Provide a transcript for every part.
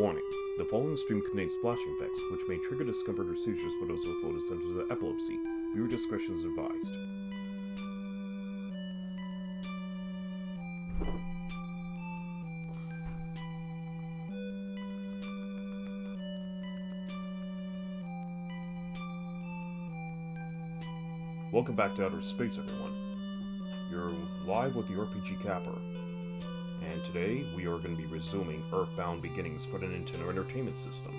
Warning. The following stream contains flashing effects, which may trigger discomfort or seizures for those with photosensitive epilepsy. Viewer discretion is advised. Welcome back to Outer Space, everyone. You're live with the RPG Capper. And today, we are going to be resuming EarthBound Beginnings for the Nintendo Entertainment System.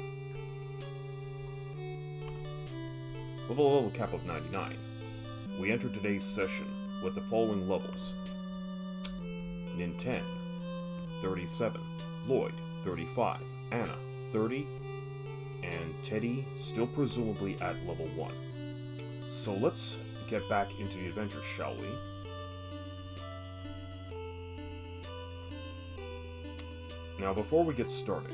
With a level cap of 99, we enter today's session with the following levels. NINTEN, 37, LLOYD, 35, Anna, 30, and Teddy, still presumably at level 1. So let's get back into the adventure, shall we? Now, before we get started,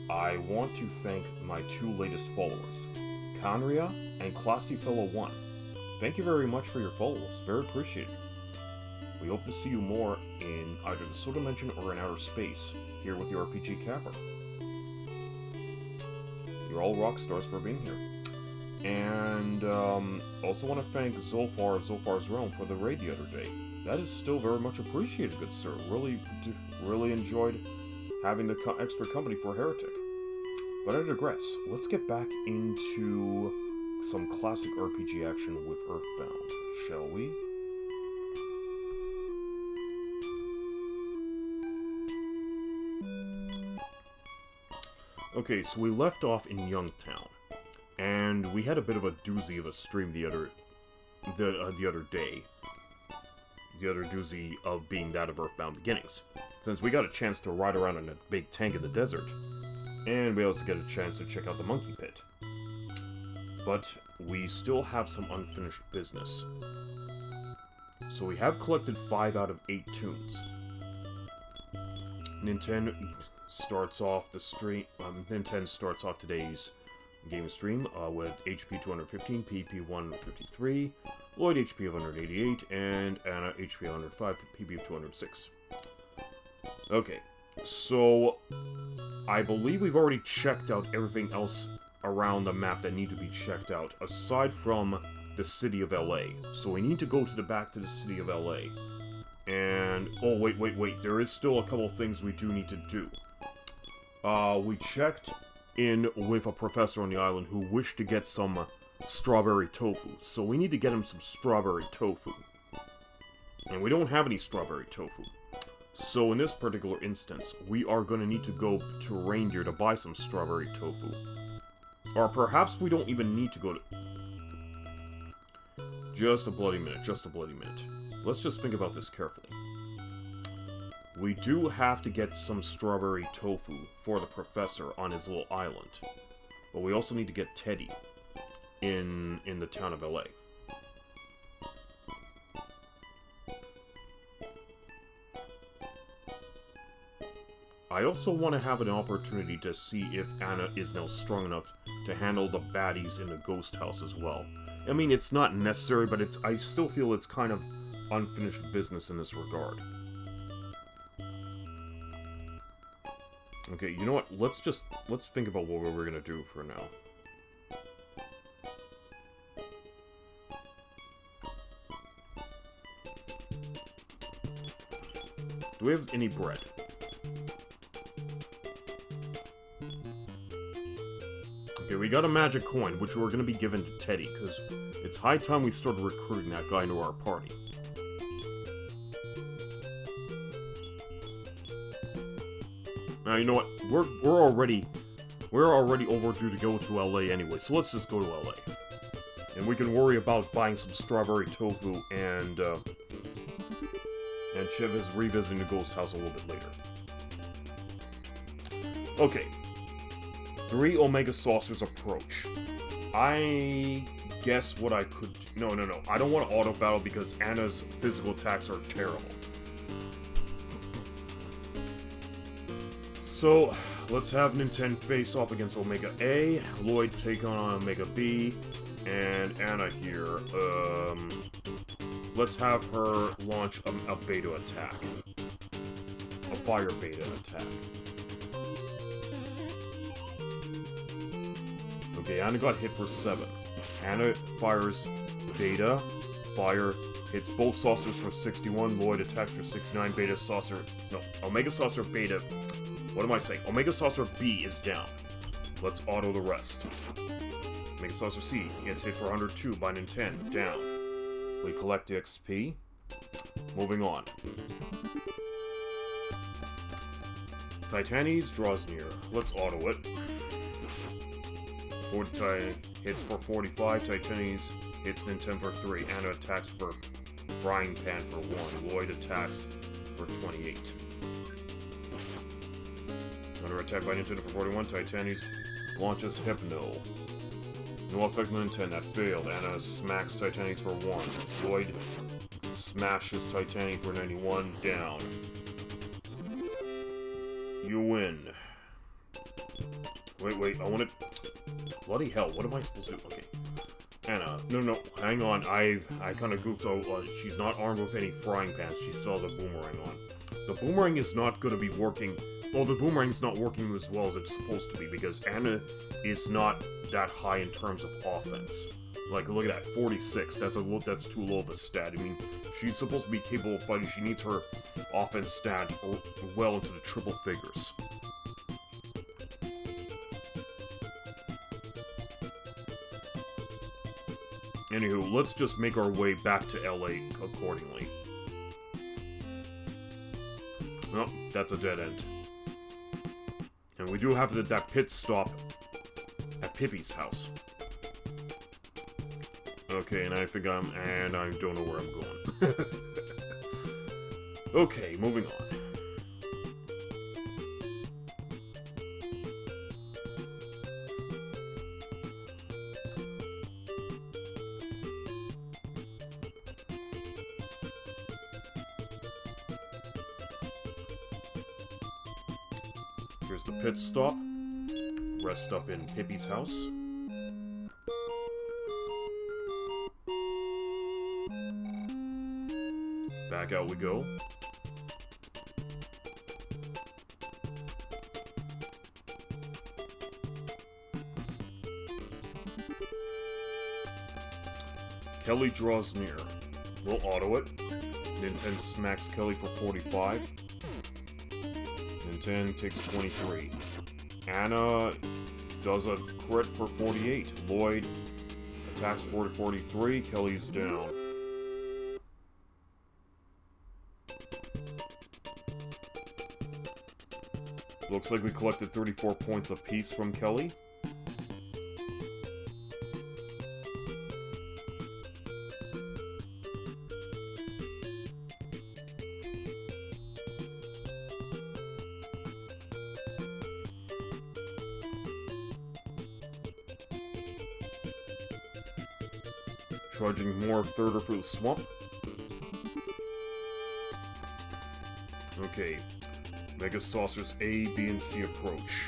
I want to thank my two latest followers, Conria and ClassyFellow1. Thank you very much for your follows, very appreciated. We hope to see you more in either the Soul Dimension or in outer space, here with the RPG Capper. You're all rock stars for being here. And also want to thank Zolfar of Zolfar's Realm for the raid the other day. That is still very much appreciated, good sir. Really enjoyed having the extra company for Heretic. But I digress. Let's get back into some classic RPG action with EarthBound, shall we? Okay, so we left off in Youngtown, and we had a bit of a doozy of a stream the other day. The other doozy of being that of EarthBound Beginnings, since we got a chance to ride around in a big tank in the desert, and we also get a chance to check out the monkey pit. But we still have some unfinished business. So we have collected 5 out of 8 tunes. Nintendo starts off today's game stream with HP 215, PP 153, LLOYD HP of 188, and Anna HP 105, PP of 206. Okay, so I believe we've already checked out everything else around the map that need to be checked out, aside from the city of LA. So we need to go back to the city of LA. And, oh wait, there is still a couple of things we do need to do. We checked in with a professor on the island who wished to get some strawberry tofu. So we need to get him some strawberry tofu. And we don't have any strawberry tofu. So in this particular instance, we are going to need to go to Reindeer to buy some strawberry tofu. Or perhaps we don't even need to go to... Just a bloody minute. Let's just think about this carefully. We do have to get some strawberry tofu for the professor on his little island. But we also need to get Teddy in the town of LA. I also want to have an opportunity to see if Anna is now strong enough to handle the baddies in the ghost house as well. I mean, it's not necessary, but I still feel it's kind of unfinished business in this regard. Okay, you know what? Let's think about what we're gonna do for now. Do we have any bread? Okay, we got a magic coin, which we're gonna be given to Teddy, because it's high time we started recruiting that guy into our party. Now, you know what? We're already overdue to go to LA anyway, so let's just go to LA. And we can worry about buying some strawberry tofu and Chev is revisiting the ghost house a little bit later. Okay. 3 Omega Saucers approach. I guess what I could... No. I don't want to auto-battle because Anna's physical attacks are terrible. So, let's have NINTEN face off against Omega A, LLOYD take on Omega B, and Anna here. Let's have her launch a beta attack. A fire beta attack. Okay, Anna got hit for 7. Anna fires Beta. Fire hits both saucers for 61. Lloyd attacks for 69. Beta saucer... No, Omega saucer Beta... What am I saying? Omega saucer B is down. Let's auto the rest. Omega saucer C gets hit for 102 by NINTEN. Down. We collect XP. Moving on. Titanes draws near. Let's auto it. Hits for 45. Titanes hits NINTEN for 3. Anna attacks for Frying Pan for 1. Lloyd attacks for 28. Another attack by NINTEN for 41. Titanes launches Hypno. No effect on NINTEN. That failed. Anna smacks Titanes for 1. Lloyd smashes Titanic for 91. Down. You win. Wait, I want to... Bloody hell, what am I supposed to do? Okay. Anna, no, hang on, I kind of goofed, so she's not armed with any frying pans, she saw the boomerang on. The boomerang is not going to be working, well, the boomerang's not working as well as it's supposed to be, because Anna is not that high in terms of offense. Like, look at that, 46, that's too low of a stat. I mean, she's supposed to be capable of fighting, she needs her offense stat well into the triple figures. Anywho, let's just make our way back to LA accordingly. Oh, that's a dead end. And we do have that pit stop at Pippi's house. Okay, and I think I don't know where I'm going. Okay, moving on. Here's the pit stop. Rest up in Pippi's house. Back out we go. Kelly draws near. We'll auto it. NINTEN smacks Kelly for 45. NINTEN takes 23. Anna does a crit for 48. Lloyd attacks for 43. Kelly's down. Looks like we collected 34 points apiece from Kelly. Charging more Thirder through the swamp. Okay. Mega Saucers A, B, and C approach.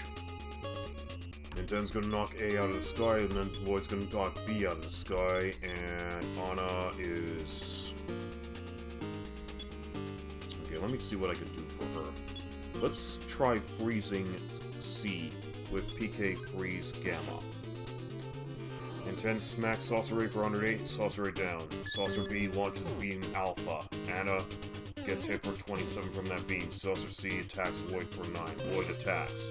NINTEN's gonna knock A out of the sky, and then Lloyd's gonna knock B out of the sky, and Anna is... Okay, let me see what I can do for her. Let's try freezing C with PK Freeze Gamma. NINTEN smacks Saucer A for 108, Saucer A down. Saucer B launches Beam Alpha. Anna gets hit for 27 from that beam. Saucer C attacks Lloyd for 9. Lloyd attacks.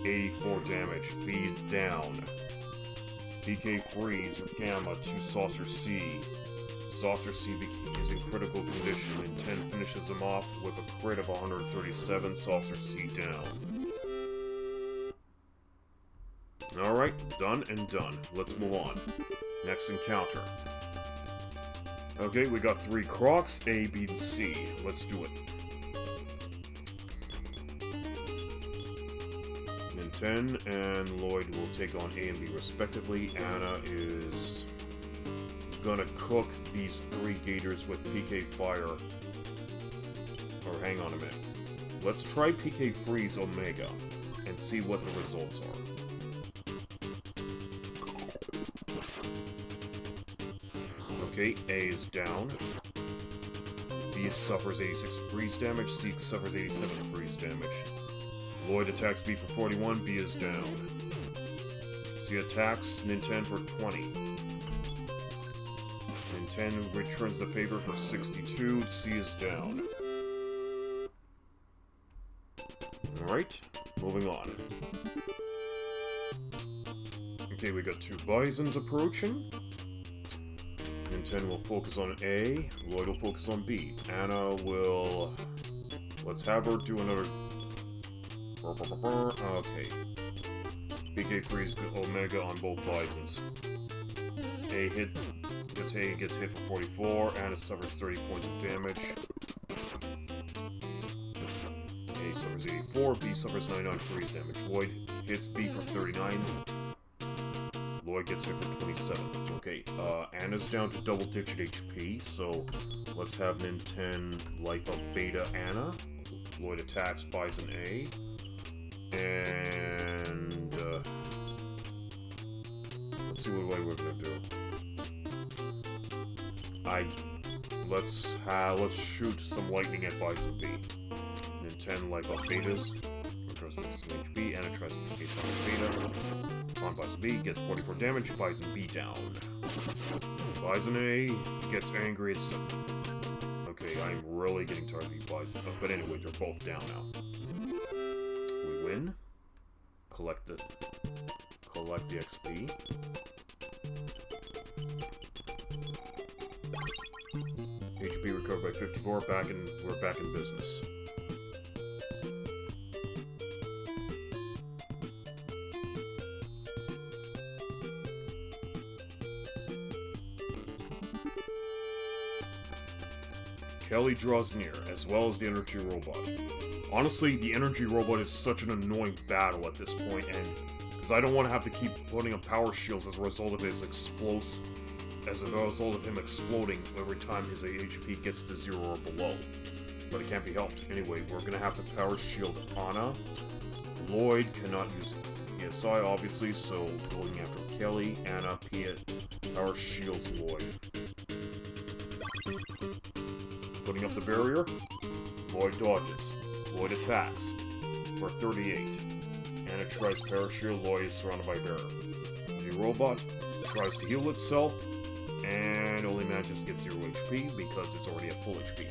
84 damage. B is down. PK Freeze Gamma to Saucer C. Saucer C is in critical condition. NINTEN finishes him off with a crit of 137. Saucer C down. Alright, done and done. Let's move on. Next encounter. Okay, we got 3 Crocs, A, B, and C. Let's do it. NINTEN and Lloyd will take on A and B respectively. Anna is gonna cook these 3 Gators with PK Fire. Or hang on a minute. Let's try PK Freeze Omega and see what the results are. Okay, A is down. B suffers 86 freeze damage. C suffers 87 freeze damage. Lloyd attacks B for 41. B is down. C attacks Ninten for 20. Ninten returns the favor for 62. C is down. Alright, moving on. Okay, we got 2 Bisons approaching. Ninten will focus on A. Lloyd will focus on B. Anna will... Let's have her do another... Okay. BK freeze Omega on both Bisons. A gets hit for 44. Anna suffers 30 points of damage. A suffers 84. B suffers 99 freeze damage. Lloyd hits B for 39. Lloyd gets hit for 27. Okay, Anna's down to double-digit HP, so let's have Ninten life up Beta Anna. Lloyd attacks Bison A. And, let's see what way we're gonna do. Let's shoot some lightning at Bison B. Ninten life up Betas. Tries to make some HP. Anna tries to escape on Beta. On Bison B gets 44 damage. Bison B down. Bison A gets angry. It's okay. I'm really getting tired of these Bison. But anyway, they're both down now. We win. Collect the XP. HP recovered by 54. We're back in business. Kelly draws near, as well as the energy robot. Honestly, the energy robot is such an annoying battle at this point, and because I don't want to have to keep putting up power shields as a result of his him exploding every time his HP gets to 0 or below. But it can't be helped. Anyway, we're gonna have to power shield Anna. Lloyd cannot use PSI, obviously, so going after Kelly. Anna power shields Lloyd. Putting up the barrier, Lloyd dodges. Lloyd attacks for 38. Anna tries power shield. Lloyd is surrounded by barrier. The robot tries to heal itself and only manages to get 0 HP because it's already at full HP.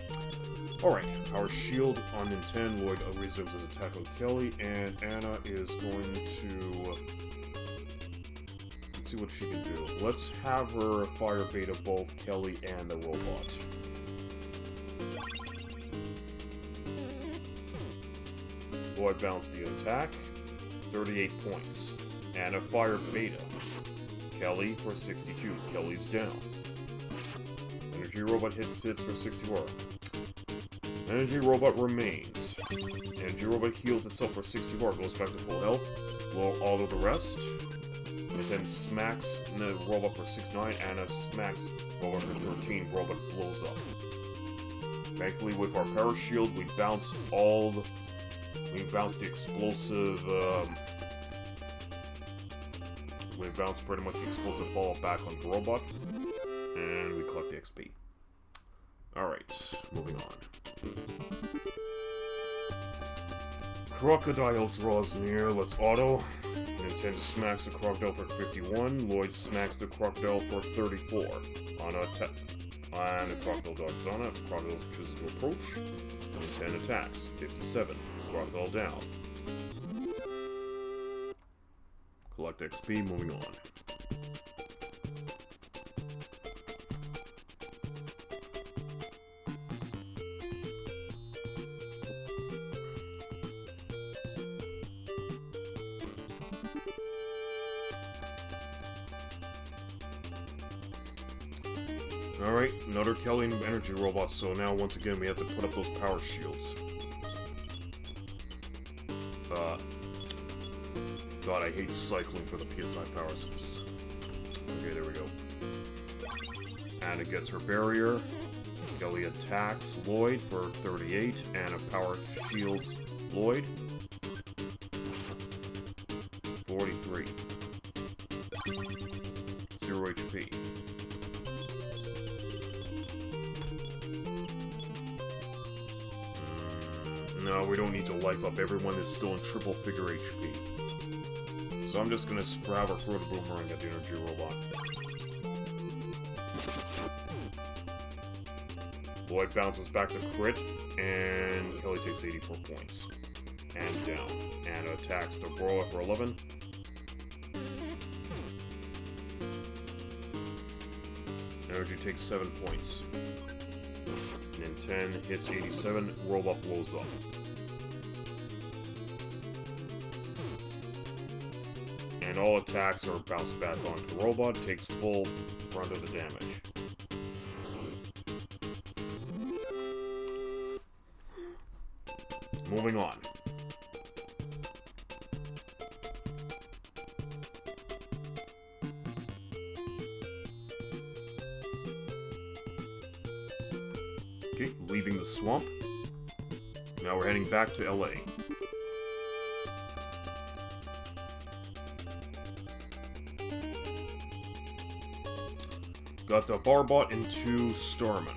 Alright, power shield on Ninten. Lloyd resumes his attack on Kelly, and Anna is going to... Let's see what she can do. Let's have her fire beta both Kelly and the robot. Lloyd bounced the attack, 38 points. Anna fire beta. Kelly for 62. Kelly's down. Energy robot hits for 64. Energy robot remains. Energy robot heals itself for 64. Goes back to full health. Blow all of the rest. It then smacks the robot for 69. Anna smacks robot for 13. Robot blows up. Thankfully, with our power shield, we bounce the explosive, we bounce pretty much the explosive fall back on the robot, and we collect the XP. Alright, moving on. Crocodile draws near, let's auto. Ninten smacks the crocodile for 51, Lloyd smacks the crocodile for 34. On attack. And the crocodile dodges on it, the crocodile chooses to approach. Ninten attacks, 57. Crocodile down. Collect XP, moving on. Alright, another Kelly energy robot, so now once again we have to put up those power shields. God, I hate cycling for the PSI powers. Okay, there we go. Anna gets her barrier. Kelly attacks Lloyd for 38. Anna power shields Lloyd. 43. 0 HP. No, we don't need to life up. Everyone is still in triple figure HP. So I'm just gonna grab or throw the boomerang at the energy robot. Lloyd bounces back to crit, and Kelly takes 84 points. And down. And attacks the brawler for 11. Energy takes 7 points. NINTEN hits 87, robot blows up. And all attacks are bounced back onto robot, takes full brunt of the damage. Moving on. Okay, leaving the swamp. Now we're heading back to LA. Got the Barbot into Starman.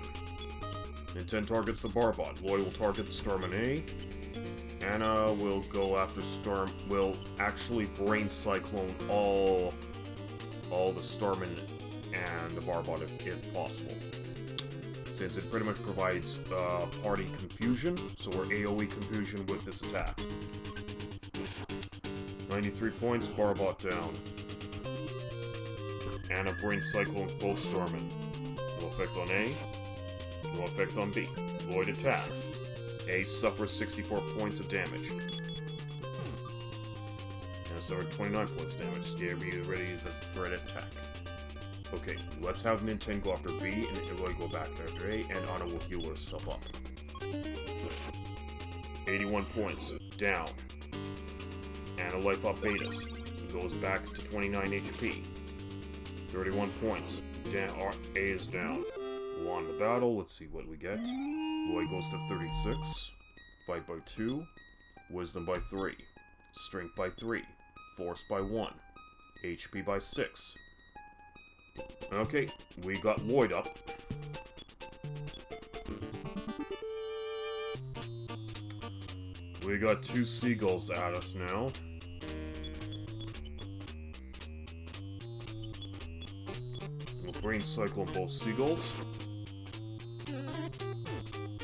NINTEN targets the Barbot. Lloyd will target Starman A. Anna will go after Storm. Will actually Brain Cyclone all the Starman and the Barbot if possible. Since it pretty much provides party confusion, so we're AoE confusion with this attack. 93 points, Barbot down. Anna Brain Cyclones both Starman. No effect on A, no effect on B. Lloyd attacks. A suffers 64 points of damage. Anna suffered 29 points of damage. Stay ready as a threat attack. Okay, let's have NINTEN go after B, and Lloyd go back after A, and Anna will heal herself up. 81 points, down. Anna life up betas. He goes back to 29 HP. 31 points, down. A is down. Won the battle, let's see what we get. Lloyd goes to 36. Fight by 2. Wisdom by 3. Strength by 3. Force by 1. HP by 6. Okay, we got Lloyd up. We got 2 seagulls at us now. We'll Brain Cyclone both seagulls.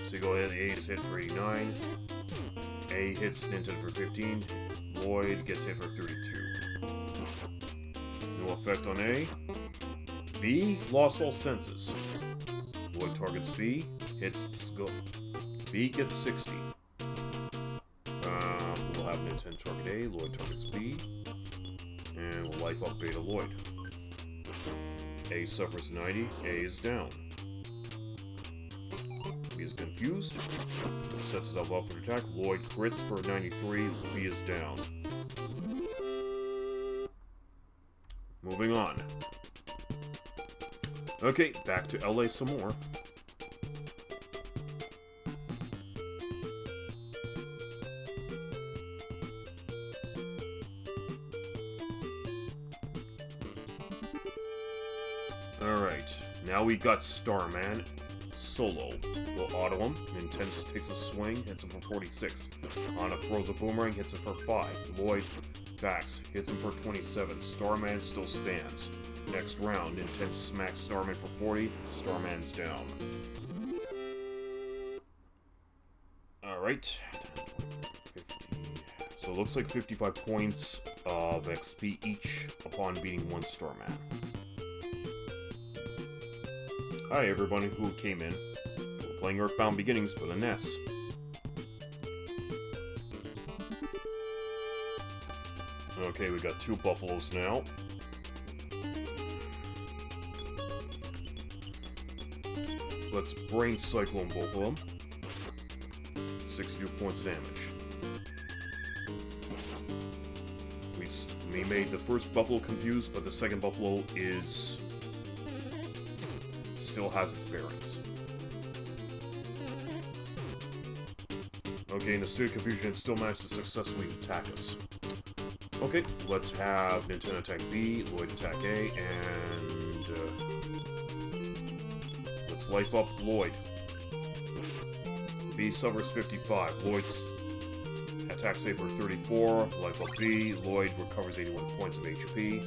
Seagull A is hit for 89. A hits NINTEN for 15. Lloyd gets hit for 32. No effect on A. B lost all senses. Lloyd targets B, hits go. B gets 60. We'll have NINTEN target A, Lloyd targets B, and we'll life up Beta Lloyd. A suffers 90, A is down. B is confused, sets itself up for attack. Lloyd crits for 93, B is down. Moving on. Okay, back to LA some more. Alright, now we got Starman solo. We'll auto him. NINTEN takes a swing, hits him for 46. Anna throws a boomerang, hits him for 5. Lloyd attacks, hits him for 27. Starman still stands. Next round, NINTEN smacks Starman for 40. Starman's down. Alright. So it looks like 55 points of XP each upon beating 1 Starman. Hi everybody who came in. We're playing EarthBound Beginnings for the NES. Okay, we got 2 buffaloes now. Let's Brain Cyclone both of them. 62 points of damage. We made the first buffalo confused, but the second buffalo is still has its bearings. Okay, in the state of confusion, it still managed to successfully attack us. Okay, let's have NINTEN attack B, Lloyd attack A, and let's life up Lloyd. B suffers 55. Lloyd attack save for 34, life up B. Lloyd recovers 81 points of HP.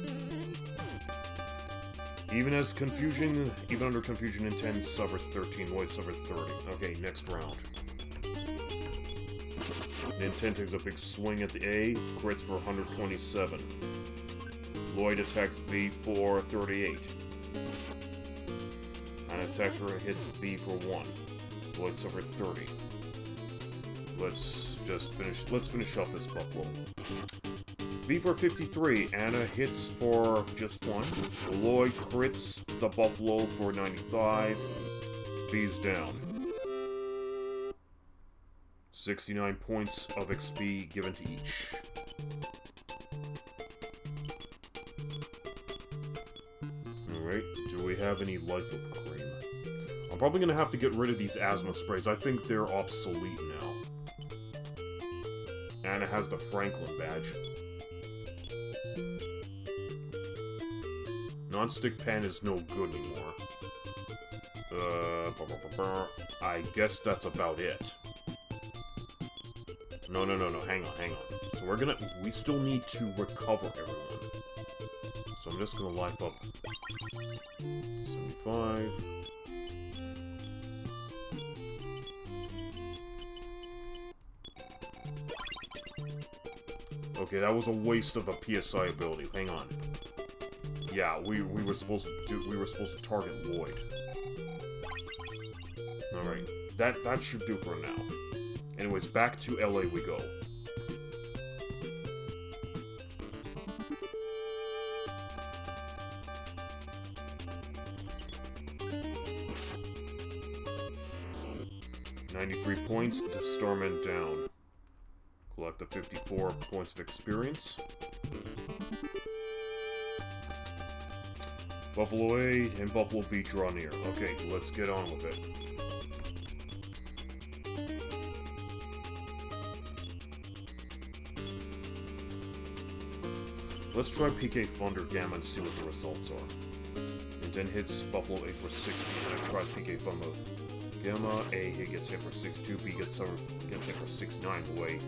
Even under confusion, NINTEN suffers 13, Lloyd suffers 30. Okay, next round. NINTEN takes a big swing at the A, crits for 127. Lloyd attacks B for 38. And attacks for hits B for 1. Lloyd suffers 30. Let's finish off this Buffalo. B for 53, Anna hits for just 1. Lloyd crits the Buffalo for 95. B's down. 69 points of XP given to each. Alright, do we have any life up cream? I'm probably gonna have to get rid of these asthma sprays. I think they're obsolete now. Anna has the Franklin badge. Non-stick pen is no good anymore. I guess that's about it. No, hang on. So we still need to recover everyone. So I'm just gonna life up 75. Okay, that was a waste of a PSI ability. Hang on. Yeah, we were supposed to target Lloyd. Alright. That should do for now. Anyways, back to LA we go. $93 points to Starman down. Collect the 54 points of experience. Buffalo A and Buffalo B draw near. Okay, let's get on with it. Let's try PK Thunder Gamma and see what the results are. And then hits Buffalo A for 60. And I try PK Thunder Gamma. A gets hit for 62. B gets hit for 69 away.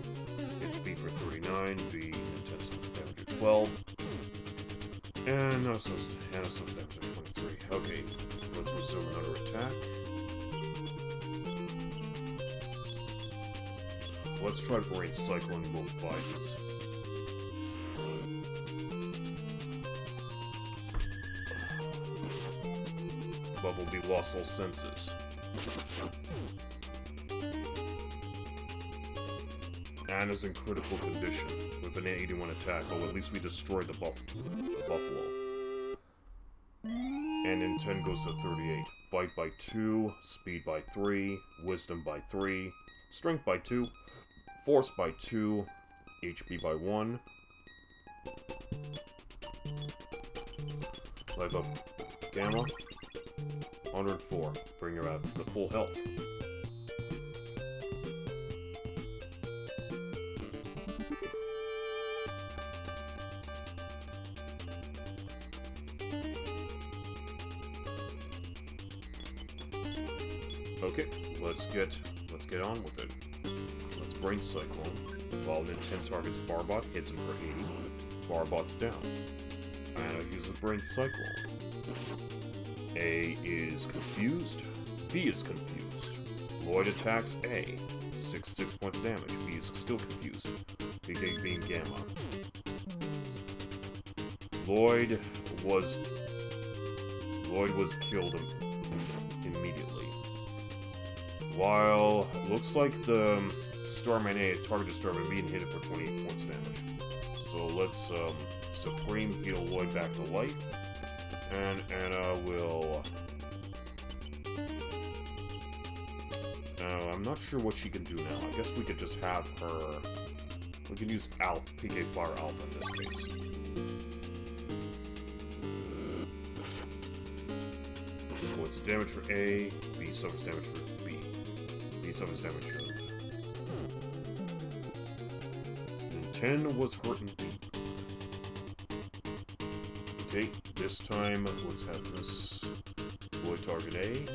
Hits B for 39. B intense damage for 12. And no so damage for 23. Okay, let's resume another attack. Let's try Brain Cycling both visors. Bumblebee lost all senses. Anna's in critical condition with an 81 attack, but at least we destroyed the Buffalo. And NINTEN goes to 38. Fight by 2, Speed by 3, Wisdom by 3, Strength by 2, Force by 2, HP by 1. Life up Gamma. 104. Bring her out to full health. Okay, let's get on with it. Let's Brain Cyclone. While NINTEN targets Barbot, hits him for 80. Barbot's down. Anna uses Brain Cyclone. A is confused. B is confused. Lloyd attacks A. 6 points of damage. B is still confused. PK being Gamma. Lloyd was killed immediately. While looks like the Starman A targeted Starman B and hit it for 28 points of damage. So let's Supreme heal Lloyd back to life. And Anna will... I'm not sure what she can do now. I guess we could just have her... We can use Alpha, PK Fire Alpha in this case. What's the damage for A? B suffers damage for B. B suffers damage for... NINTEN was hurt in B. Okay, this time, let's have this Lloyd target A.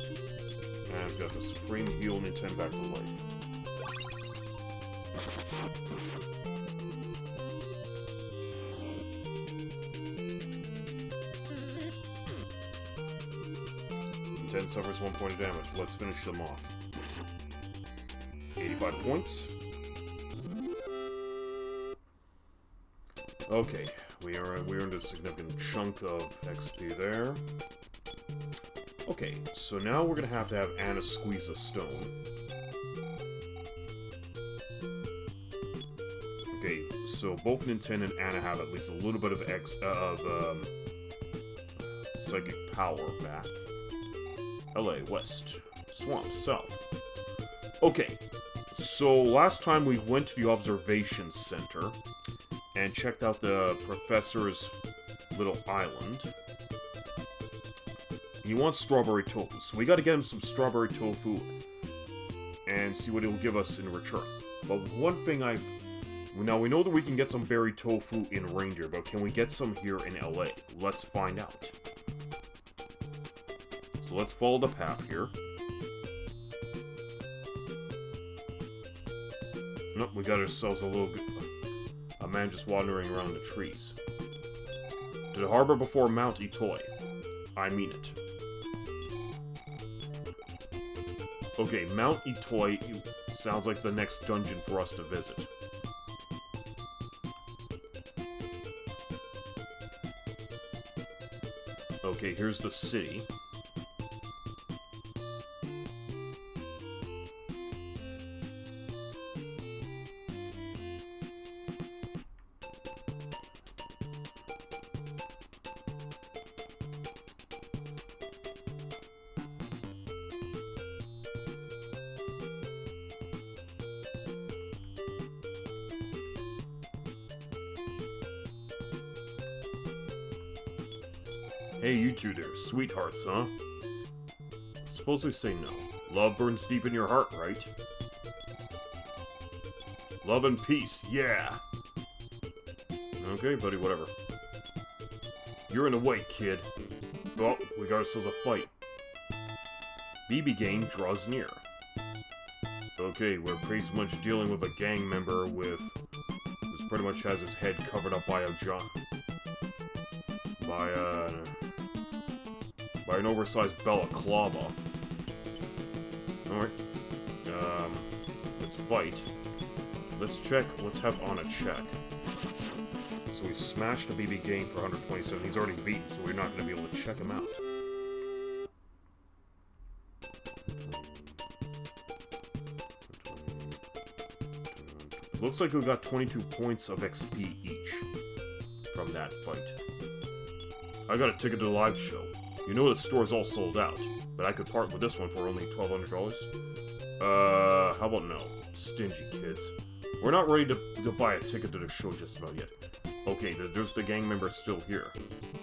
And it's got the Supreme heal NINTEN back to life. NINTEN suffers 1 point of damage. Let's finish them off. 85 points. Okay, we earned a significant chunk of XP there. Okay, so now we're gonna have to have Anna squeeze a stone. Okay, so both NINTEN and Anna have at least a little bit of psychic power back. LA, West. Swamp, South. Okay, so last time we went to the observation center and checked out the professor's little island. He wants strawberry tofu, so we gotta get him some strawberry tofu and see what he'll give us in return. But one thing now we know that we can get some berry tofu in Reindeer, but can we get some here in LA? Let's find out. So let's follow the path here. Nope, we got ourselves a man just wandering around the trees. To the harbor before Mount Itoy. I mean it. Okay, Mount Itoy sounds like the next dungeon for us to visit. Okay, here's the city. Hey, you two there, sweethearts, huh? Suppose we say no. Love burns deep in your heart, right? Love and peace, yeah! Okay, buddy, whatever. You're in the way, kid. Oh, we got ourselves a fight. BB gang draws near. Okay, we're pretty much dealing with a gang member who's pretty much has his head covered up by an oversized balaclava. Alright. Let's fight. Let's check. Let's have Anna check. So we smashed the BB gang for 127. He's already beaten, so we're not going to be able to check him out. Looks like we got 22 points of XP each from that fight. I got a ticket to the live show. You know the store's all sold out, but I could part with this one for only $1,200. How about no? Stingy kids. We're not ready to buy a ticket to the show just about yet. Okay, there's the gang member still here.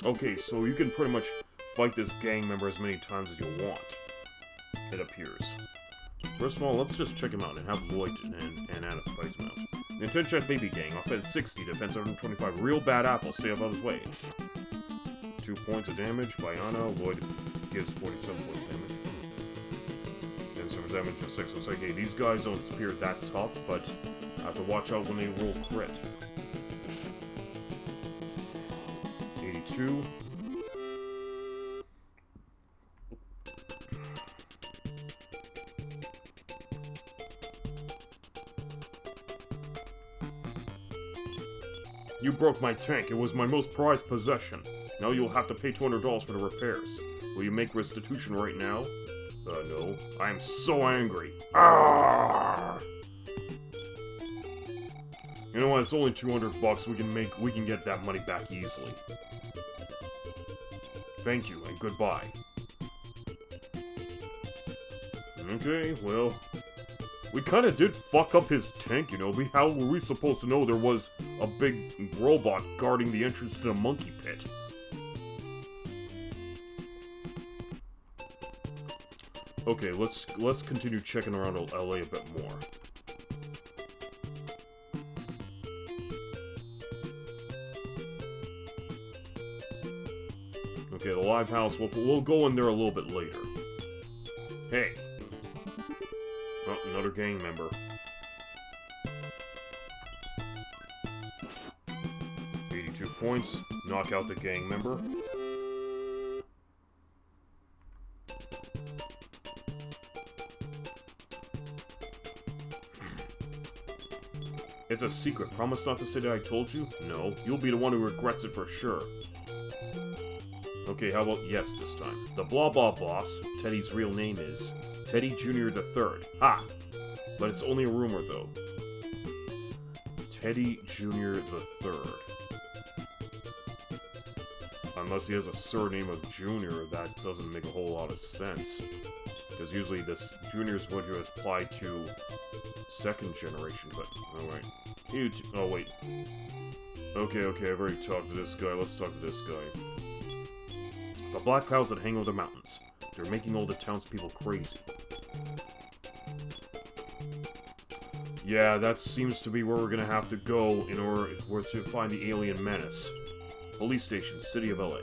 Okay, so you can pretty much fight this gang member as many times as you want, it appears. First of all, let's just check him out and have LLOYD and Anna fight him out. NINTEN check baby gang, offense 60, defense 125. Real bad apple, stay out of his way. 2 points of damage by Anna. LLOYD gives 47 points of damage. And some damage to 6. It's like, hey, these guys don't appear that tough, but I have to watch out when they roll crit. 82. You broke my tank. It was my most prized possession. Now you'll have to pay $200 for the repairs. Will you make restitution right now? No. I am so angry. Arrgh! You know what? It's only $200. We can get that money back easily. Thank you and goodbye. Okay, well, we kind of did fuck up his tank, you know. How were we supposed to know there was a big robot guarding the entrance to the monkey pit? Okay, let's continue checking around LA a bit more. Okay, the live house, we'll go in there a little bit later. Hey. Oh, another gang member. points, knock out the gang member. It's a secret. Promise not to say that I told you? No. You'll be the one who regrets it for sure. Okay, how about yes this time? The blah blah boss, Teddy's real name is Teddy Jr. the Third. Ha! But it's only a rumor though. Teddy Jr. the Third. Unless he has a surname of Junior, that doesn't make a whole lot of sense. Because usually this Junior is what you apply to second generation, but alright. Oh wait. Okay, I've already talked to this guy. Let's talk to this guy. The black clouds that hang over the mountains. They're making all the townspeople crazy. Yeah, that seems to be where we're gonna have to go in order to find the alien menace. Police station, city of LA.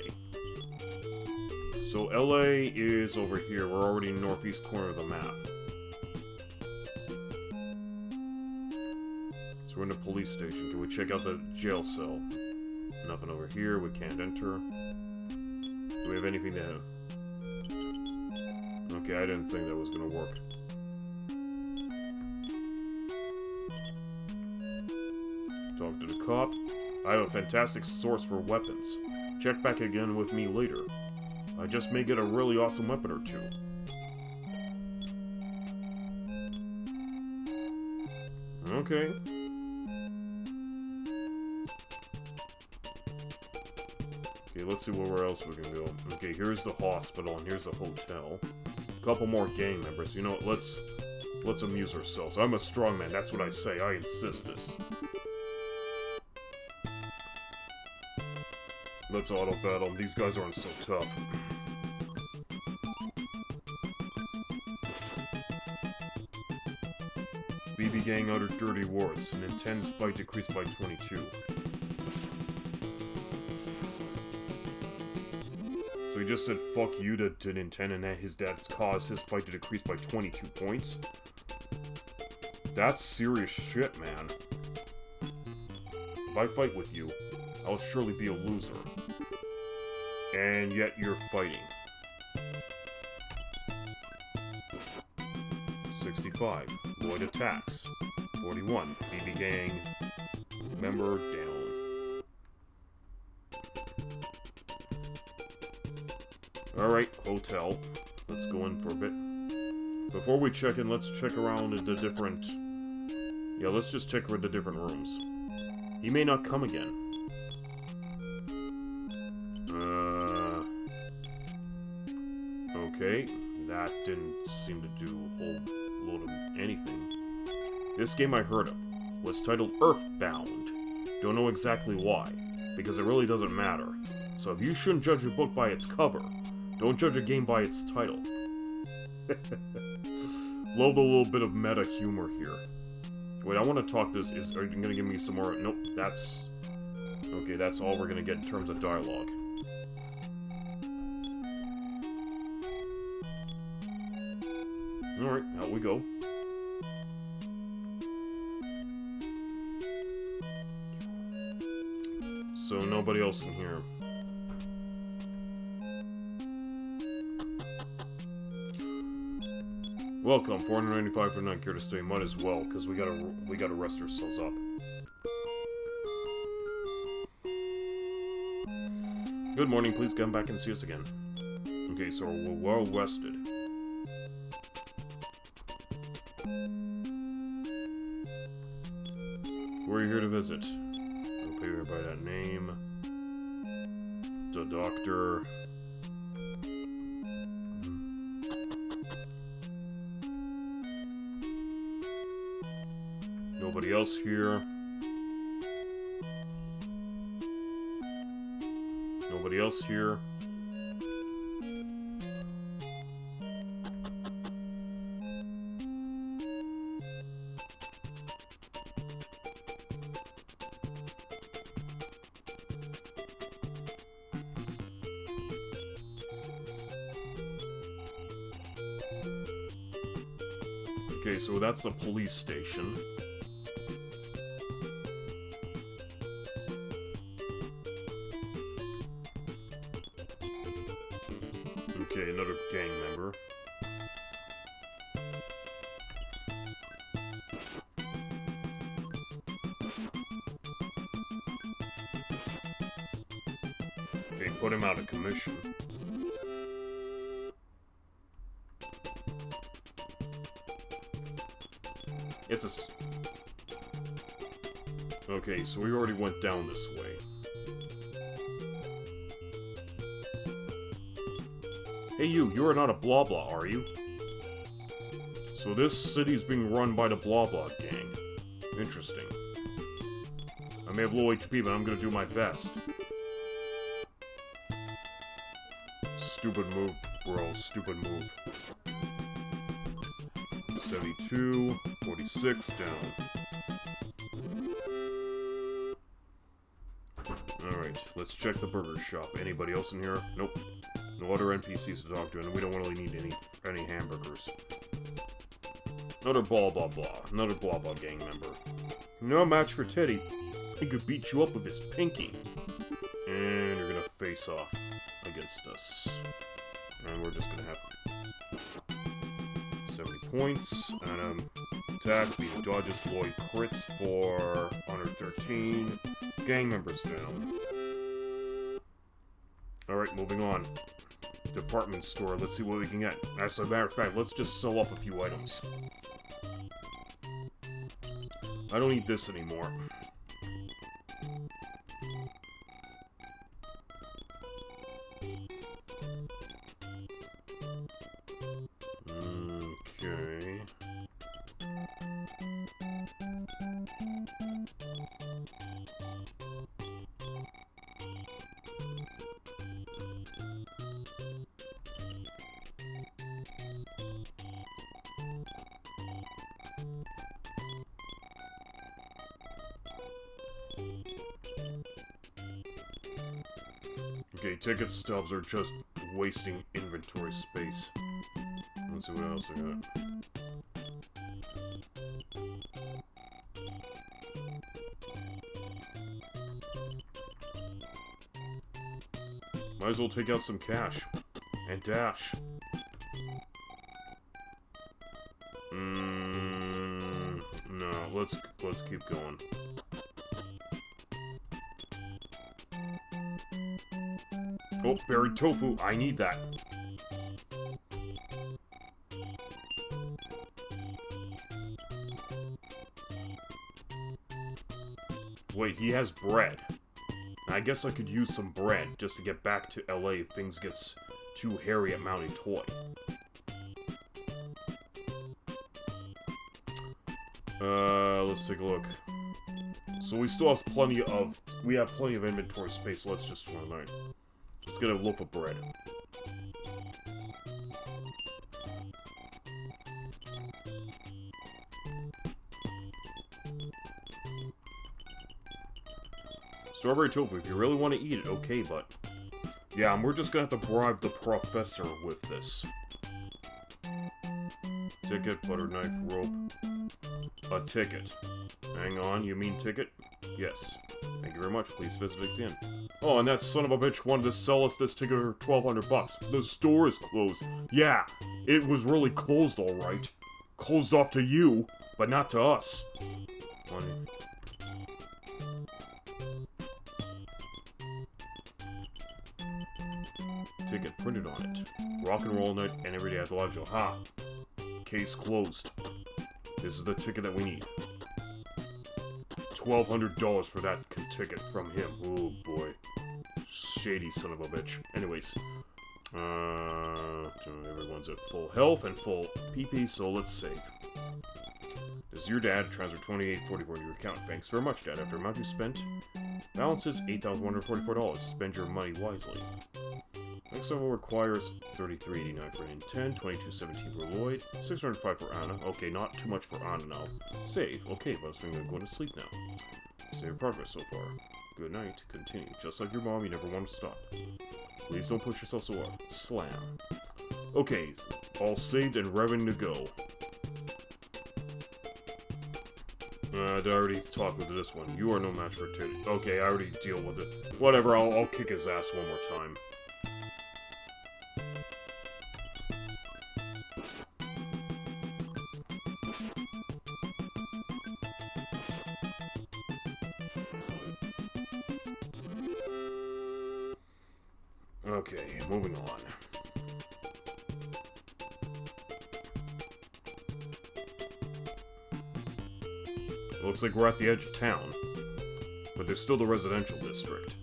So LA is over here. We're already in the northeast corner of the map. So we're in the police station. Can we check out the jail cell? Nothing over here. We can't enter. Do we have anything to have? Okay, I didn't think that was gonna work. Talk to the cop. I have a fantastic source for weapons. Check back again with me later. I just may get a really awesome weapon or two. Okay. Okay, let's see where else we can go. Okay, here's the hospital and here's the hotel. A couple more gang members. You know what, let's amuse ourselves. I'm a strong man, that's what I say. I insist this. Let's auto battle. These guys aren't so tough. BB gang uttered dirty words. NINTEN's fight decreased by 22. So he just said fuck you to NINTEN, and that his dad caused his fight to decrease by 22 points? That's serious shit, man. If I fight with you, I'll surely be a loser. And yet you're fighting. 65. LLOYD attacks. 41. BB gang member down. Alright, hotel. Let's go in for a bit. Before we check in, let's check around the different... Yeah, let's just check with the different rooms. He may not come again. Okay, that didn't seem to do a whole load of anything. This game I heard of was titled EarthBound. Don't know exactly why, because it really doesn't matter. So if you shouldn't judge a book by its cover, don't judge a game by its title. Love the little bit of meta humor here. Wait, I want to talk this. Are you going to give me some more? Nope, that's... Okay, that's all we're going to get in terms of dialogue. Alright, out we go. So, nobody else in here. Welcome, 495 for not care to stay. Might as well, because we gotta rest ourselves up. Good morning, please come back and see us again. Okay, so we're well rested. We're here to visit. I'll pay her by that name. The doctor. Nobody else here. Nobody else here. Okay, so that's the police station. put him out of commission. It's a... Okay, so we already went down this way. Hey you are not a blah blah, are you? So this city's being run by the blah blah gang. Interesting. I may have low HP, but I'm gonna do my best. Stupid move, bro. Stupid move. 72, 46, down. Alright, let's check the burger shop. Anybody else in here? Nope. No other NPCs to talk to, and we don't really need any hamburgers. Another blah blah blah. Another blah blah gang member. No match for Teddy. He could beat you up with his pinky. And you're gonna face off against us. And we're just gonna have 70 points. And attacks, speed, dodges, LLOYD crits for 113. Gang members down. Alright, moving on. Department store, let's see what we can get. As a matter of fact, let's just sell off a few items. I don't need this anymore. Okay. Okay, ticket stubs are just wasting inventory space. Let's see what else I got. Might as well take out some cash. And dash. No, let's keep going. Oh, buried tofu. I need that. Wait, he has bread. I guess I could use some bread just to get back to LA if things gets too hairy at mounting toy. Let's take a look. So we still have plenty of inventory space, so let's just try. Let's get a loaf of bread. Strawberry tofu, if you really want to eat it, okay, but... Yeah, we're just gonna have to bribe the professor with this. Ticket, butter knife, rope. A ticket. Hang on, you mean ticket? Yes. Thank you very much, please visit again. Oh, and that son of a bitch wanted to sell us this ticket for 1,200 bucks. The store is closed. Yeah, it was really closed alright. Closed off to you, but not to us. Ticket printed on it. Rock and roll night and every day at the lodge. Ha! Case closed. This is the ticket that we need. $1,200 for that ticket from him. Oh boy. Shady son of a bitch. Anyways. Everyone's at full health and full PP, so let's save. This is your dad. Transfer $28.44 to your account. Thanks very much, Dad. After amount you spent, balance is $8,144. Spend your money wisely. Next level requires $33.89 for NINTEN, $22.17 for LLOYD, $605 for Anna. Okay, not too much for Anna now. Save. Okay, but I'm going to sleep now. Save progress so far. Good night. Continue. Just like your mom, you never want to stop. Please don't push yourself so hard. Slam. Okay, all saved and revving to go. I already talked with this one. You are no match for Teddy. Okay, I already deal with it. Whatever, I'll kick his ass one more time. Okay, moving on. Looks like we're at the edge of town, but there's still the residential district.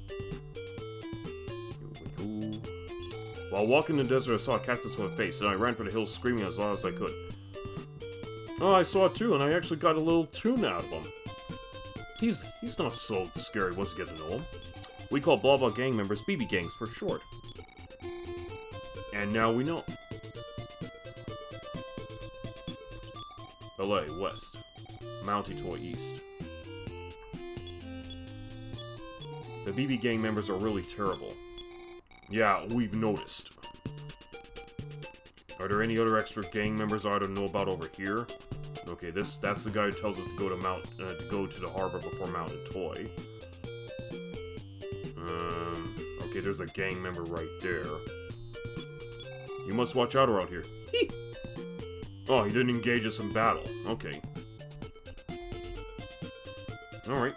While walking in the desert, I saw a cactus with a face, and I ran for the hills screaming as loud as I could. Oh, I saw it too, and I actually got a little tune out of him. He's not so scary once you get to know him. We call blah blah gang members BB gangs for short. And now we know. LA, west. Mountie Toy, east. The BB gang members are really terrible. Yeah, we've noticed. Are there any other extra gang members I don't know about over here? Okay, that's the guy who tells us to go to the harbor before Mountain Toy. Okay, there's a gang member right there. You must watch out around here. Oh, he didn't engage us in battle. Okay. Alright.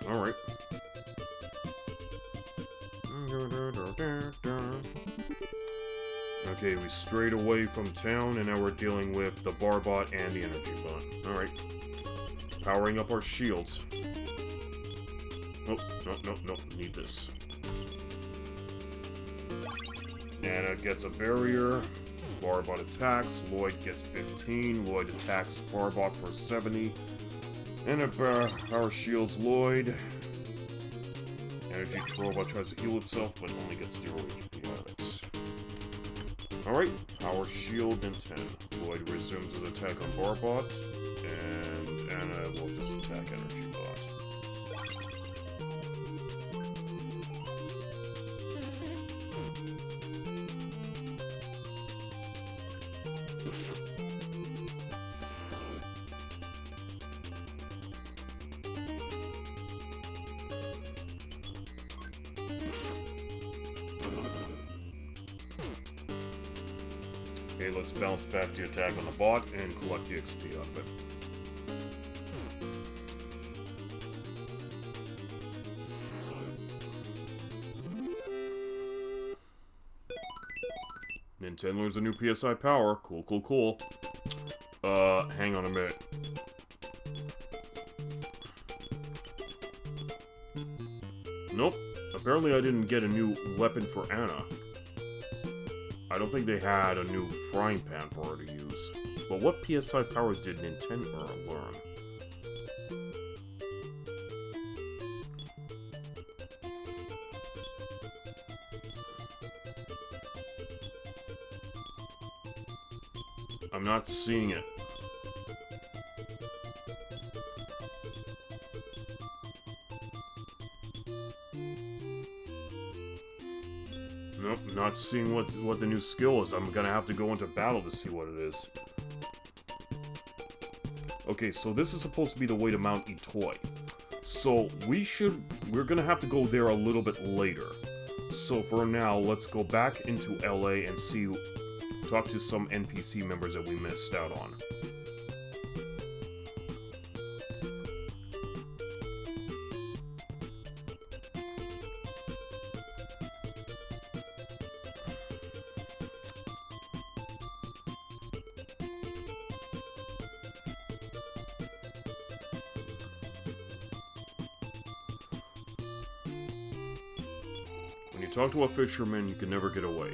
Okay, we strayed away from town, and now we're dealing with the Barbot and the Energy Bot. Alright. Powering up our shields. Oh, no. Need this. Anna gets a barrier. Barbot attacks. Lloyd gets 15. Lloyd attacks Barbot for 70. And our shields Lloyd. Energy Robot tries to heal itself, but only gets 0 HP out of it. Alright, Power Shield and 10. Lloyd resumes his attack on Barbot, and Anna will just attack Energy Bot. Okay, let's bounce back the attack on the bot and collect the XP out of it. NINTEN learns a new PSI power. Cool. Hang on a minute. Nope. Apparently I didn't get a new weapon for Anna. I don't think they had a new frying pan for her to use. But what PSI powers did NINTEN learn? I'm not seeing it. Nope, not seeing what the new skill is. I'm gonna have to go into battle to see what it is. Okay, so this is supposed to be the way to Mount Itoy. So we're gonna have to go there a little bit later. So for now, let's go back into LA and talk to some NPC members that we missed out on. When you talk to a fisherman, you can never get away.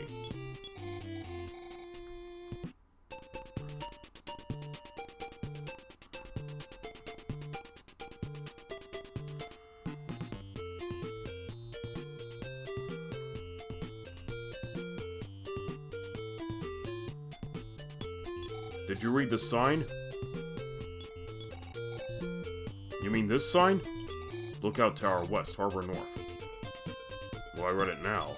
Did you read the sign? You mean this sign? Lookout Tower West, Harbor North. Well, I read it now.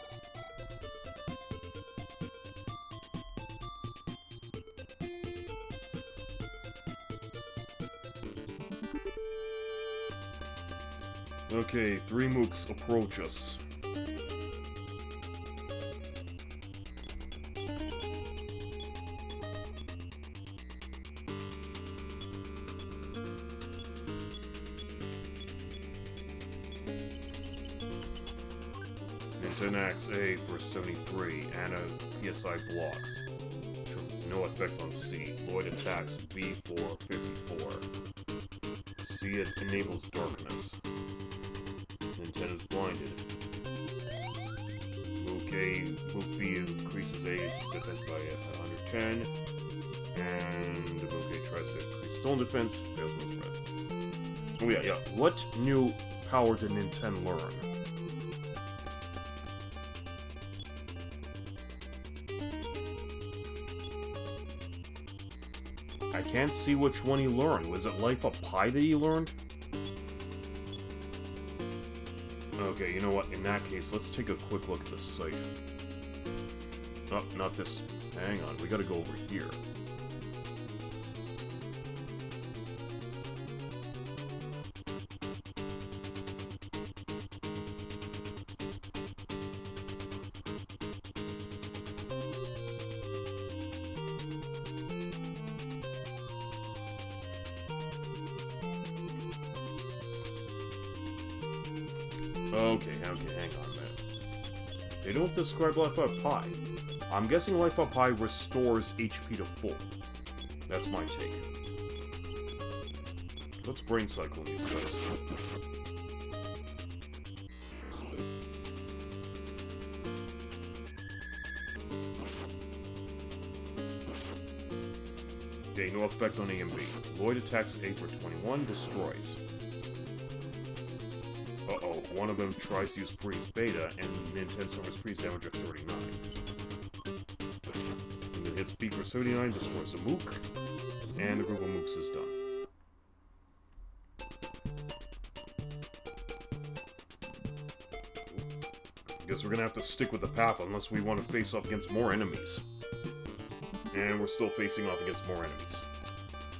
Okay, 3 mooks approach us. Ninten acts A for 73, Anna PSI blocks. No effect on C. Lloyd attacks B for 54. C it enables darkness. Ninten is blinded. Move B increases A defense by 110. And the Move A tries to increase its own defense, fails no spread. Oh yeah. What new power did Ninten learn? I can't see which one he learned. Was it Life Up High that he learned? Okay, you know what? In that case, let's take a quick look at the site. Oh, not this. Hang on, we gotta go over here. Okay, hang on, man. They don't describe Life Up High. I'm guessing Life Up High restores HP to full. That's my take. Let's brain cycle these guys. Okay, no effect on A and B. Lloyd attacks A for 21, destroys. Uh-oh, one of them tries to use freeze beta, and Ninten suffers freeze damage of 39. And then hits B for 79, destroys a Mook, and the group of Mooks is done. Guess we're gonna have to stick with the path unless we want to face off against more enemies. And we're still facing off against more enemies.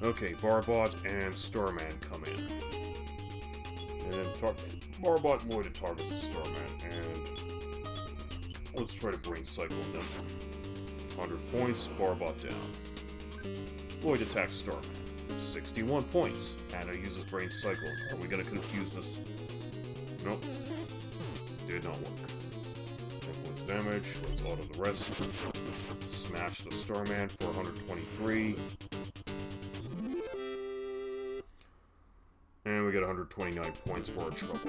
Okay, Barbot and Starman come in. And then Barbot Lloyd targets the Starman, and let's try to brain cycle them. 100 points, Barbot down. Lloyd attacks Starman. 61 points. Anna uses brain cycle. Are we gonna confuse this? Nope. Did not work. 10 points damage. Let's auto the rest. Smash the Starman for 123. And we get 129 points for our trouble.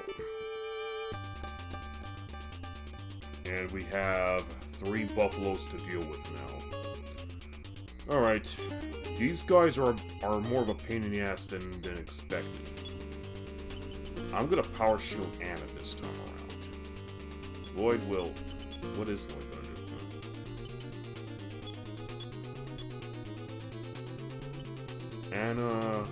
And we have 3 buffaloes to deal with now. Alright. These guys are more of a pain in the ass than expected. I'm gonna power shield Anna this time around. Lloyd will... What is Lloyd gonna do? Anna...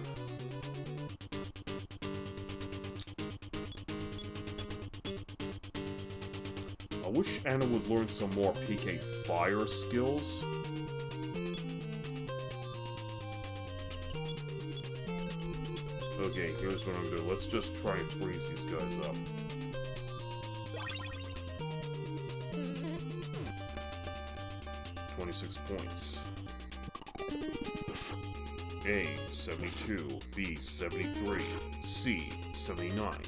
I wish Anna would learn some more PK fire skills. Okay, here's what I'm gonna do. Let's just try and freeze these guys up. $26 points. A, 72. B, 73. C, 79.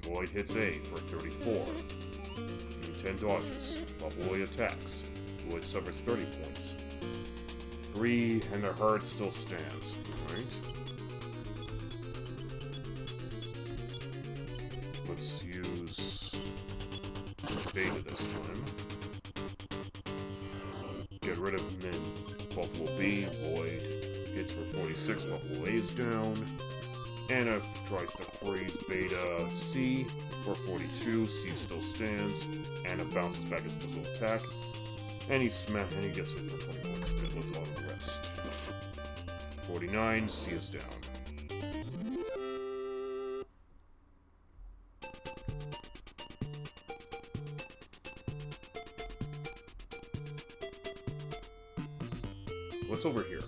Lloyd hits A for 34. 10 dodges. Lloyd attacks. Lloyd suffers 30 points. 3, and the herd still stands. Alright. Let's use beta this time. Get rid of Min. Buffalo B. Lloyd hits for 46. Buffalo A is down. Anna tries to freeze beta C for 42. C still stands. Anna bounces back his physical attack. And he gets hit for 20 points instead. Let's auto the rest. 49. C is down. What's over here?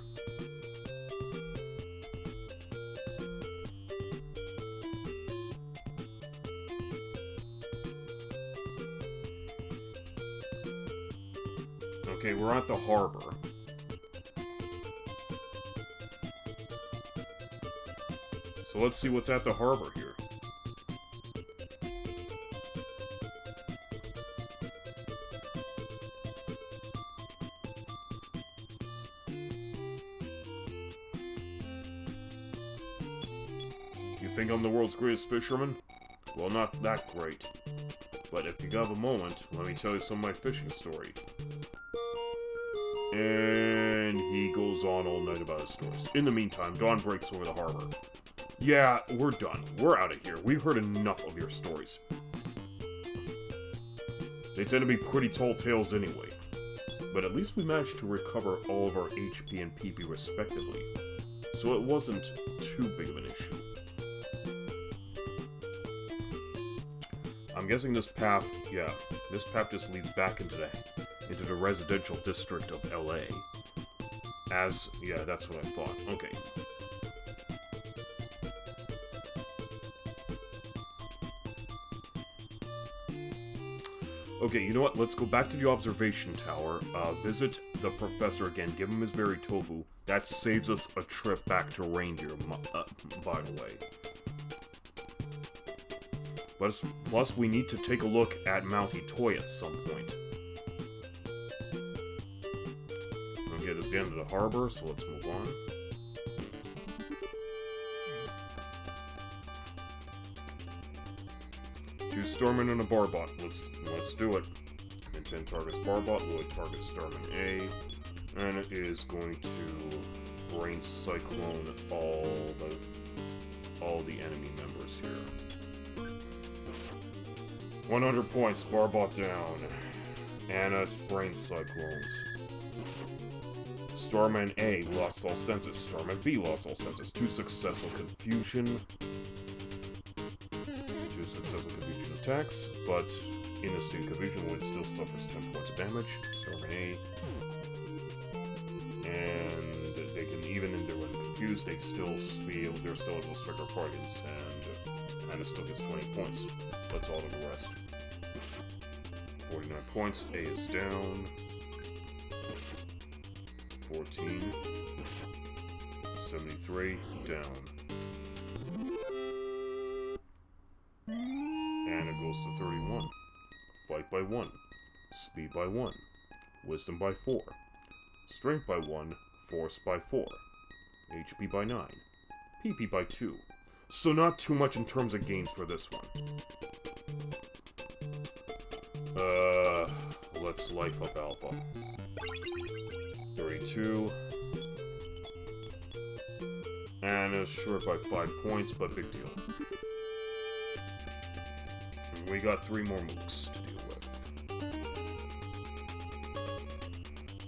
Okay, we're at the harbor. So let's see what's at the harbor here. think I'm the world's greatest fisherman? Well, not that great. But if you have a moment, let me tell you some of my fishing story. And he goes on all night about his stories. In the meantime, dawn breaks over the harbor. Yeah, we're done. We're out of here. We've heard enough of your stories. They tend to be pretty tall tales anyway. But at least we managed to recover all of our HP and PP respectively. So it wasn't too big of an issue. I'm guessing this path, yeah, this path just leads back into the residential district of LA. Yeah, that's what I thought. Okay. Okay, you know what? Let's go back to the observation tower, visit the professor again, give him his berry tofu. That saves us a trip back to reindeer, by the way. Plus, we need to take a look at Mount Itoy at some point. Okay, this is the end of the harbor, so let's move on. Two Starman and a Barbot. Let's do it. NINTEN targets Barbot, LLOYD targets Starman A, and it is going to brain cyclone all the enemy members here. 100 points, Barbot down. Anna's brain cyclones. Starman A lost all senses. Starman B lost all senses. Two successful confusion attacks, but in a state of confusion, Wood still suffers 10 points of damage. Starman A. And they can, even when confused, they're still able to strike our targets, and Anna still gets 20 points. Let's auto the rest. 49 points, A is down. 14. 73, down. And it goes to 31. Fight by 1. Speed by 1. Wisdom by 4. Strength by 1. Force by 4. HP by 9. PP by 2. So not too much in terms of gains for this one. Let's life up Alpha. 32. And it's short by 5 points, but big deal. And we got 3 more mooks to deal with.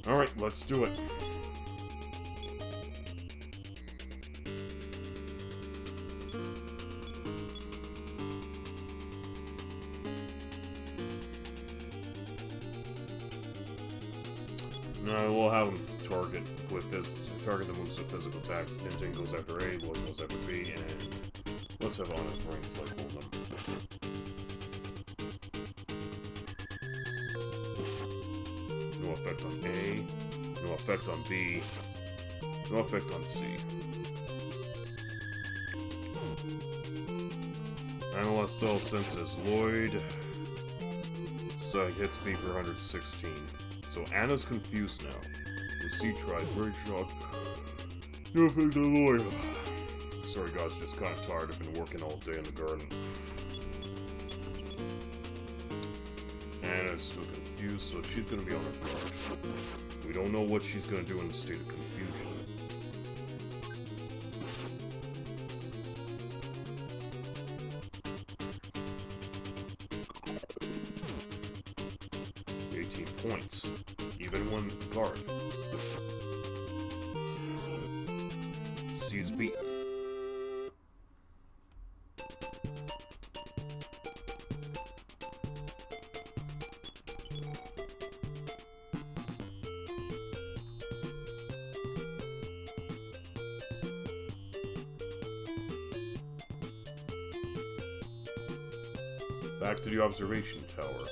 Alright, let's do it. No, we'll have him target the moves with physical attacks. NINTEN goes after A, LLOYD goes after B, and let's have Honor Brains like hold them. No effect on A, no effect on B, no effect on C. Anna lost all senses. LLOYD so hits B for 116. So Anna's confused now. The C tries, very shocked. No effect on LLOYD. Sorry guys, just kinda tired. I've been working all day in the garden. Anna's still confused, so she's gonna be on her guard. We don't know what she's gonna do in a state of confusion. Points, even when guard. C is beaten. Back to the observation tower.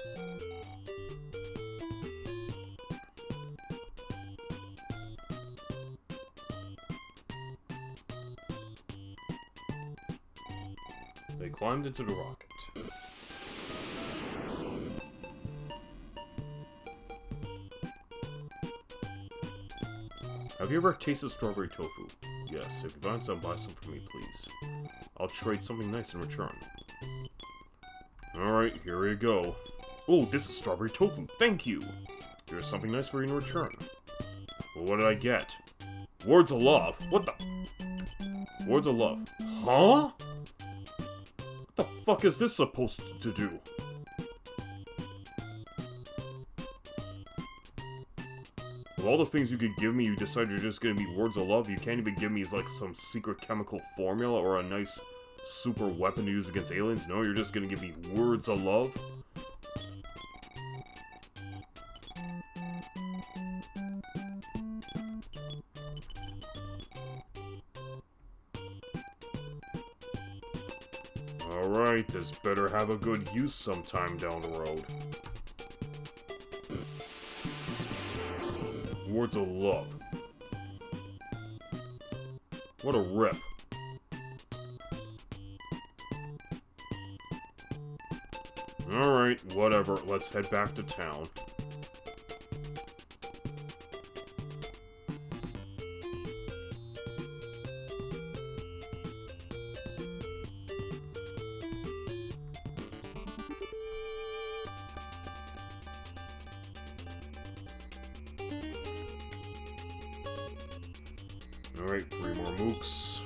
They climbed into the rocket. Have you ever tasted strawberry tofu? Yes, if you find some, buy some for me, please. I'll trade something nice in return. Alright, here we go. Oh, this is strawberry tofu. Thank you. Here's something nice for you in return. Well, what did I get? Words of love. What the? Words of love. Huh? What the fuck is this supposed to do? Of all the things you could give me, you decide you're just gonna be words of love. You can't even give me like some secret chemical formula or a nice super weapon to use against aliens. No, you're just gonna give me words of love. Alright, this better have a good use sometime down the road. Words of love. What a rip. Alright, whatever. Let's head back to town. Alright, 3 more mooks.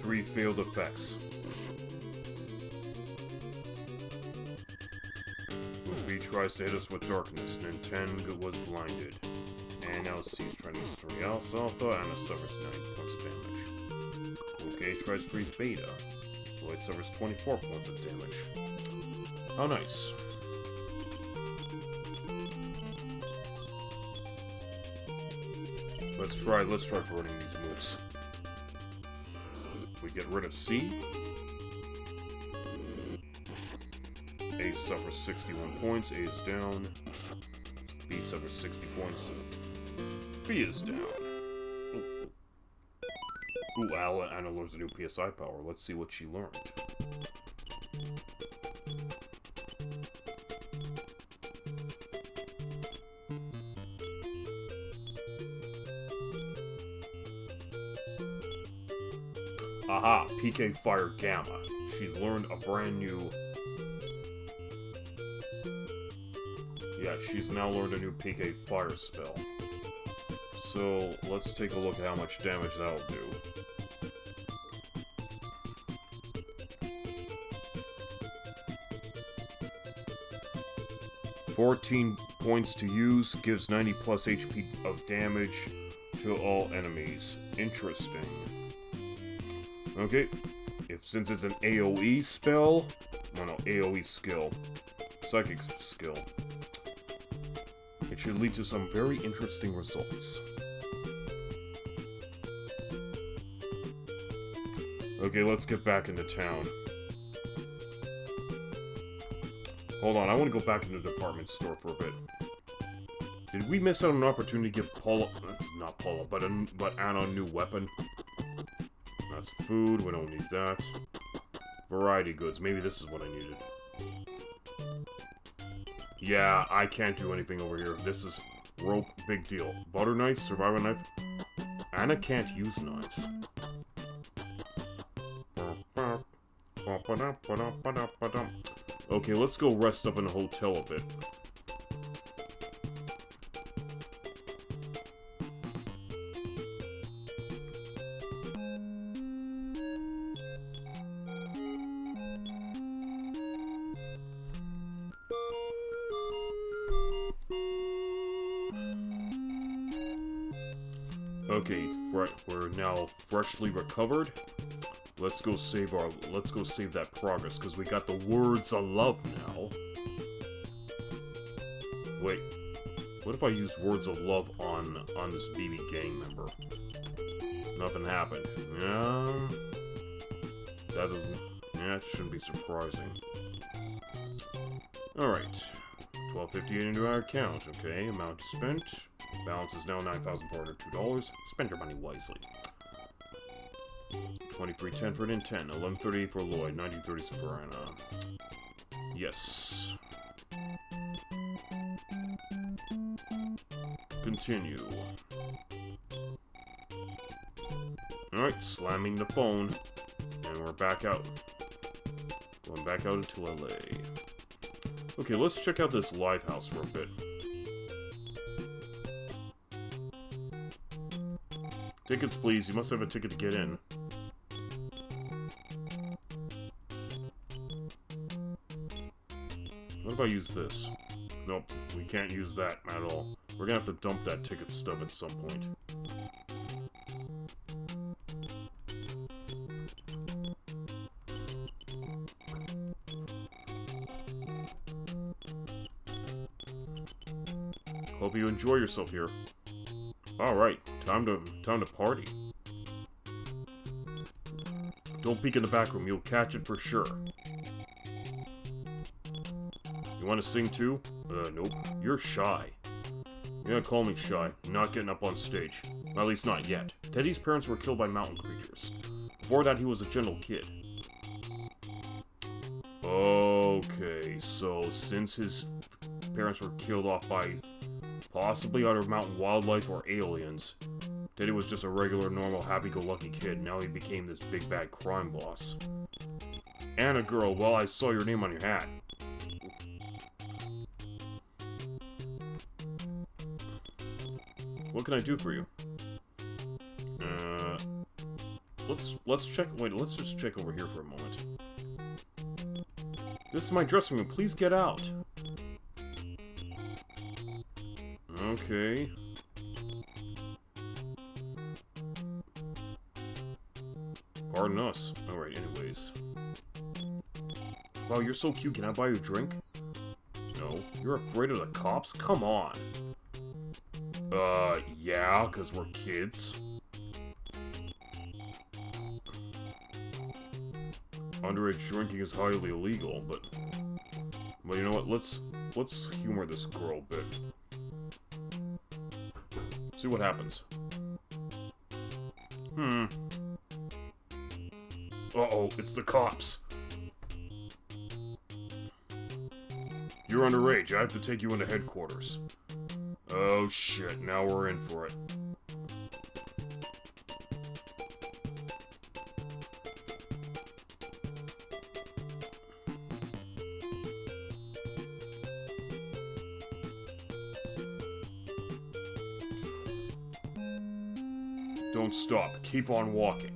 Three failed effects. Movie tries to hit us with darkness. NINTEN was blinded. And now C's trying to use 3 Alpha and it suffers 9 points of damage. Okay, tries freeze beta. LLOYD suffers 24 points of damage. How nice. Let's try burning these mooks. We get rid of C. A suffers 61 points, A is down. B suffers 60 points. B is down. Ooh, Anna learns a new PSI power. Let's see what she learned. Aha! PK Fire Gamma. She's learned a brand new... Yeah, she's now learned a new PK Fire spell. So, let's take a look at how much damage that'll do. 14 points to use, gives 90 plus HP of damage to all enemies. Interesting. Okay, since it's an AoE spell, no, AoE skill, psychic skill, it should lead to some very interesting results. Okay, let's get back into town. Hold on, I want to go back into the department store for a bit. Did we miss out on an opportunity to give Paula, not Paula, but Anna a new weapon? That's food, we don't need that. Variety goods, maybe this is what I needed. Yeah, I can't do anything over here. This is rope, big deal. Butter knife, survival knife. Anna can't use knives. Okay, let's go rest up in a hotel a bit. Okay, we're now freshly recovered. Let's go save that progress, because we got the words of love now. Wait, what if I used words of love on this BB gang member? Nothing happened. Yeah, that shouldn't be surprising. Alright, 1258 into our account, okay, amount spent. Balance is now $9,402. Spend your money wisely. 2310 for NINTEN, 1138 for LLOYD, 1936 for Anna. Yes. Continue. Alright, slamming the phone. And we're back out. Going back out into LA. Okay, let's check out this live house for a bit. Tickets, please. You must have a ticket to get in. What if I use this? Nope, we can't use that at all. We're gonna have to dump that ticket stub at some point. Hope you enjoy yourself here. Alright, time to party. Don't peek in the back room, you'll catch it for sure. You wanna sing too? Nope. You're shy. You're gonna call me shy. I'm not getting up on stage. At least not yet. Teddy's parents were killed by mountain creatures. Before that, he was a gentle kid. Okay, so since his parents were killed off by possibly either mountain wildlife or aliens, Teddy was just a regular, normal, happy-go-lucky kid. Now he became this big bad crime boss. Anna girl, well, I saw your name on your hat. What can I do for you? Let's check. Wait, let's just check over here for a moment. This is my dressing room. Please get out. Okay. Pardon us. Alright, anyways. Wow, you're so cute. Can I buy you a drink? No. You're afraid of the cops? Come on. Yeah, because we're kids. Underage drinking is highly illegal, but you know what? Let's humor this girl a bit. See what happens. Uh-oh, it's the cops. You're underage. I have to take you into headquarters. Oh shit, now we're in for it. Don't stop. Keep on walking.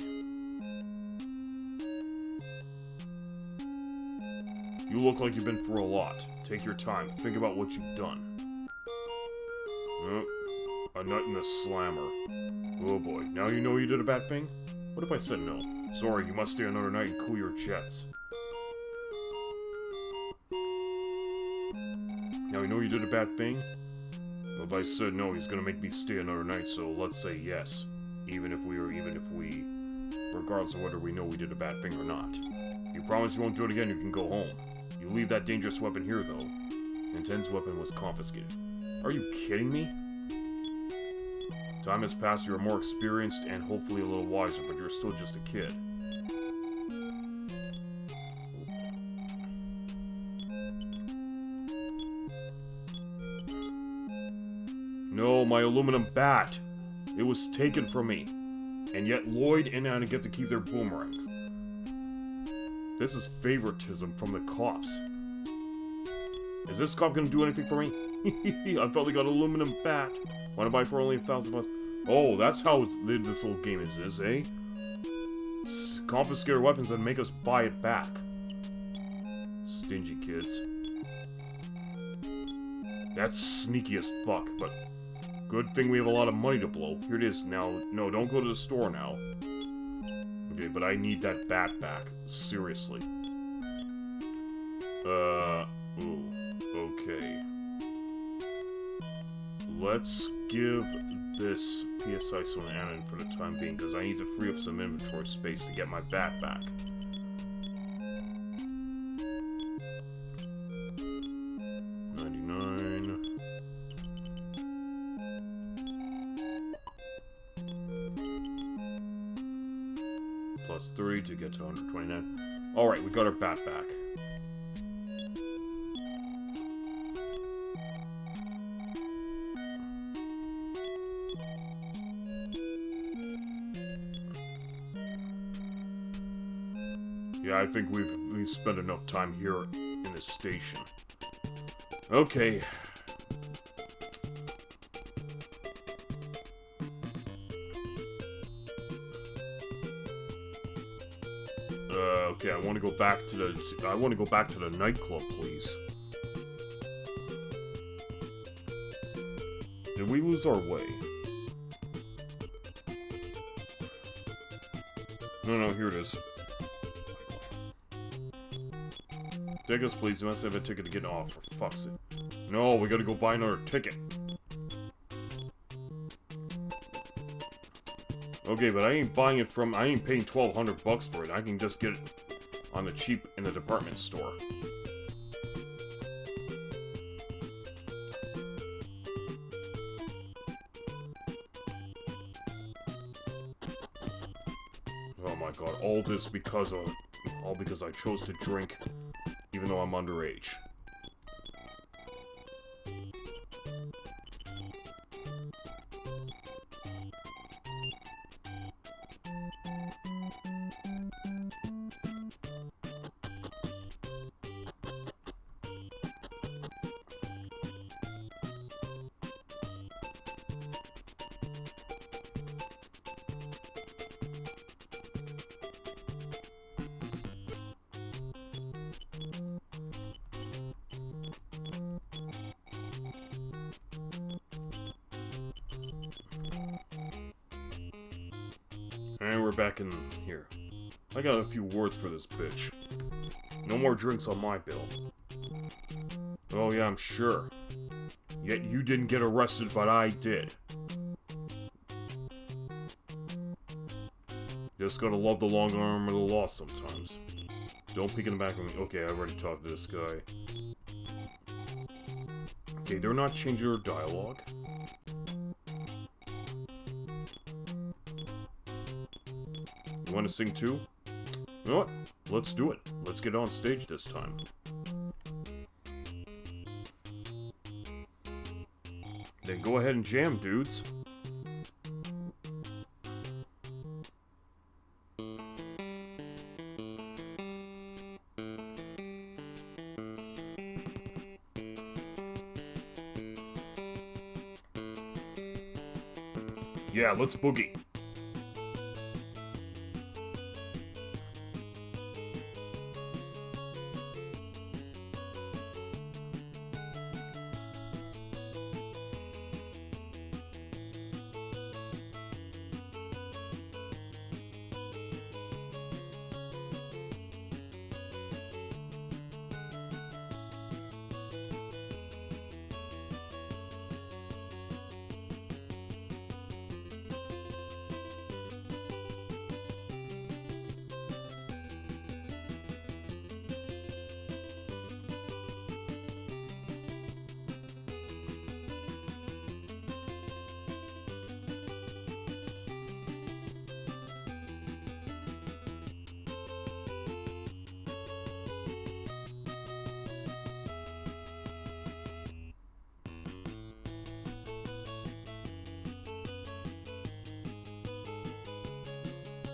You look like you've been through a lot. Take your time. Think about what you've done. A nut in the slammer. Oh boy. Now you know you did a bad thing? What if I said no? Sorry, you must stay another night and cool your jets. Now you know you did a bad thing? Well, if I said no, he's gonna make me stay another night, so let's say yes. Even if we, regardless of whether we know we did a bad thing or not. You promise you won't do it again, you can go home. You leave that dangerous weapon here, though. NINTEN's weapon was confiscated. Are you kidding me? Time has passed, you're more experienced and hopefully a little wiser, but you're still just a kid. No, my aluminum bat! It was taken from me. And yet Lloyd and Anna get to keep their boomerangs. This is favoritism from the cops. Is this cop gonna do anything for me? I finally got an aluminum bat. Wanna buy for only $1,000? Oh, that's how this little game is, eh? Confiscate our weapons and make us buy it back. Stingy kids. That's sneaky as fuck, but good thing we have a lot of money to blow. Here it is now. No, don't go to the store now. Okay, but I need that bat back. Seriously. Ooh. Okay. Let's give this PSI to Anna for the time being, because I need to free up some inventory space to get my bat back. plus 3 to get to 129. Alright, we got our bat back. Yeah, I think we've spent enough time here in this station. Okay. Okay, I want to go back to the nightclub, please. Did we lose our way? No, here it is. Take us, please. You must have a ticket to get off, for fuck's sake. No, we gotta go buy another ticket. Okay, but I ain't paying $1,200 for it. I can just get it on the cheap in the department store. Oh my god, all because I chose to drink even though I'm underage. And we're back in here. I got a few words for this bitch. No more drinks on my bill. Oh yeah, I'm sure. Yet you didn't get arrested, but I did. Just gotta love the long arm of the law sometimes. Don't peek in the back of me. Okay, I already talked to this guy. Okay, they're not changing their dialogue. You want to sing too? You know what? Let's do it. Let's get on stage this time. Then go ahead and jam, dudes. Yeah, let's boogie.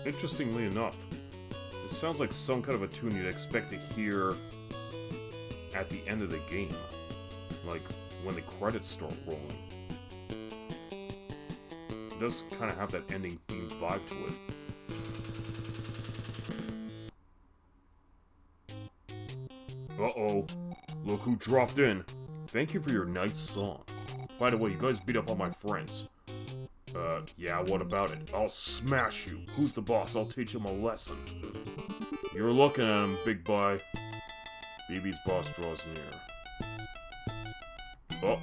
Interestingly enough, this sounds like some kind of a tune you'd expect to hear at the end of the game. Like, when the credits start rolling. It does kind of have that ending theme vibe to it. Uh-oh. Look who dropped in. Thank you for your nice song. By the way, you guys beat up all my friends. Yeah, what about it? I'll smash you. Who's the boss? I'll teach him a lesson. You're looking at him, big boy. BB's boss draws near. Oh,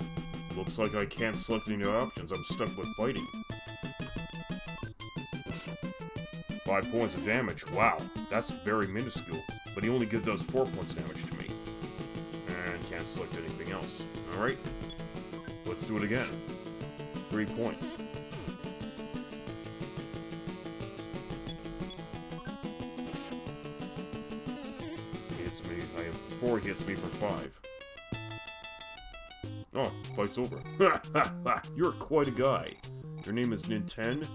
looks like I can't select any options. I'm stuck with fighting. 5 points of damage. Wow, that's very minuscule. But he only does 4 points of damage to me. And can't select anything else. Alright. Let's do it again. 3 points. 4, he hits me for 5. Oh, fight's over. You're quite a guy. Your name is NINTEN?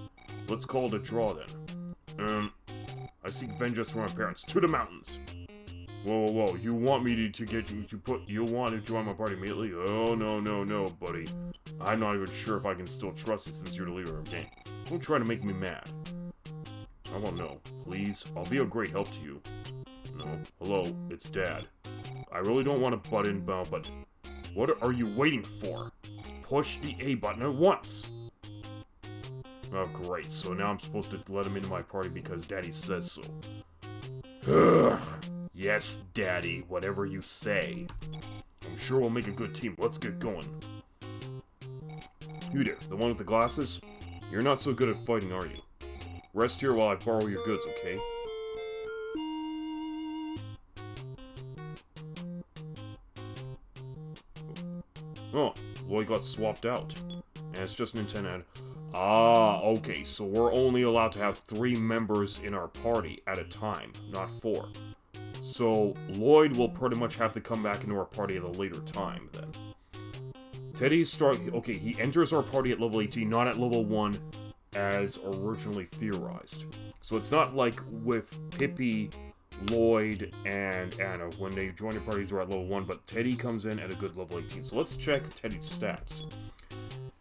Let's call it a draw then. I seek vengeance from my parents. To the mountains! Whoa, you want me to get you you want to join my party immediately? Oh, no, buddy. I'm not even sure if I can still trust you since you're the leader of the gang. Don't try to make me mad. I won't know. Please, I'll be a great help to you. No. Hello, it's Dad. I really don't want to butt in, but what are you waiting for? Push the A button at once! Oh, great. So now I'm supposed to let him into my party because Daddy says so. Ugh. Yes, Daddy, whatever you say. I'm sure we'll make a good team. Let's get going. You there, the one with the glasses? You're not so good at fighting, are you? Rest here while I borrow your goods, okay? Oh, Lloyd got swapped out. And it's just Nintendo. Ah, okay, so we're only allowed to have 3 members in our party at a time, not 4. So, Lloyd will pretty much have to come back into our party at a later time, then. Okay, he enters our party at level 18, not at level 1, as originally theorized. So it's not like with Pippi, Lloyd, and Anna, when they join their parties are at level 1, but Teddy comes in at a good level 18. So let's check Teddy's stats.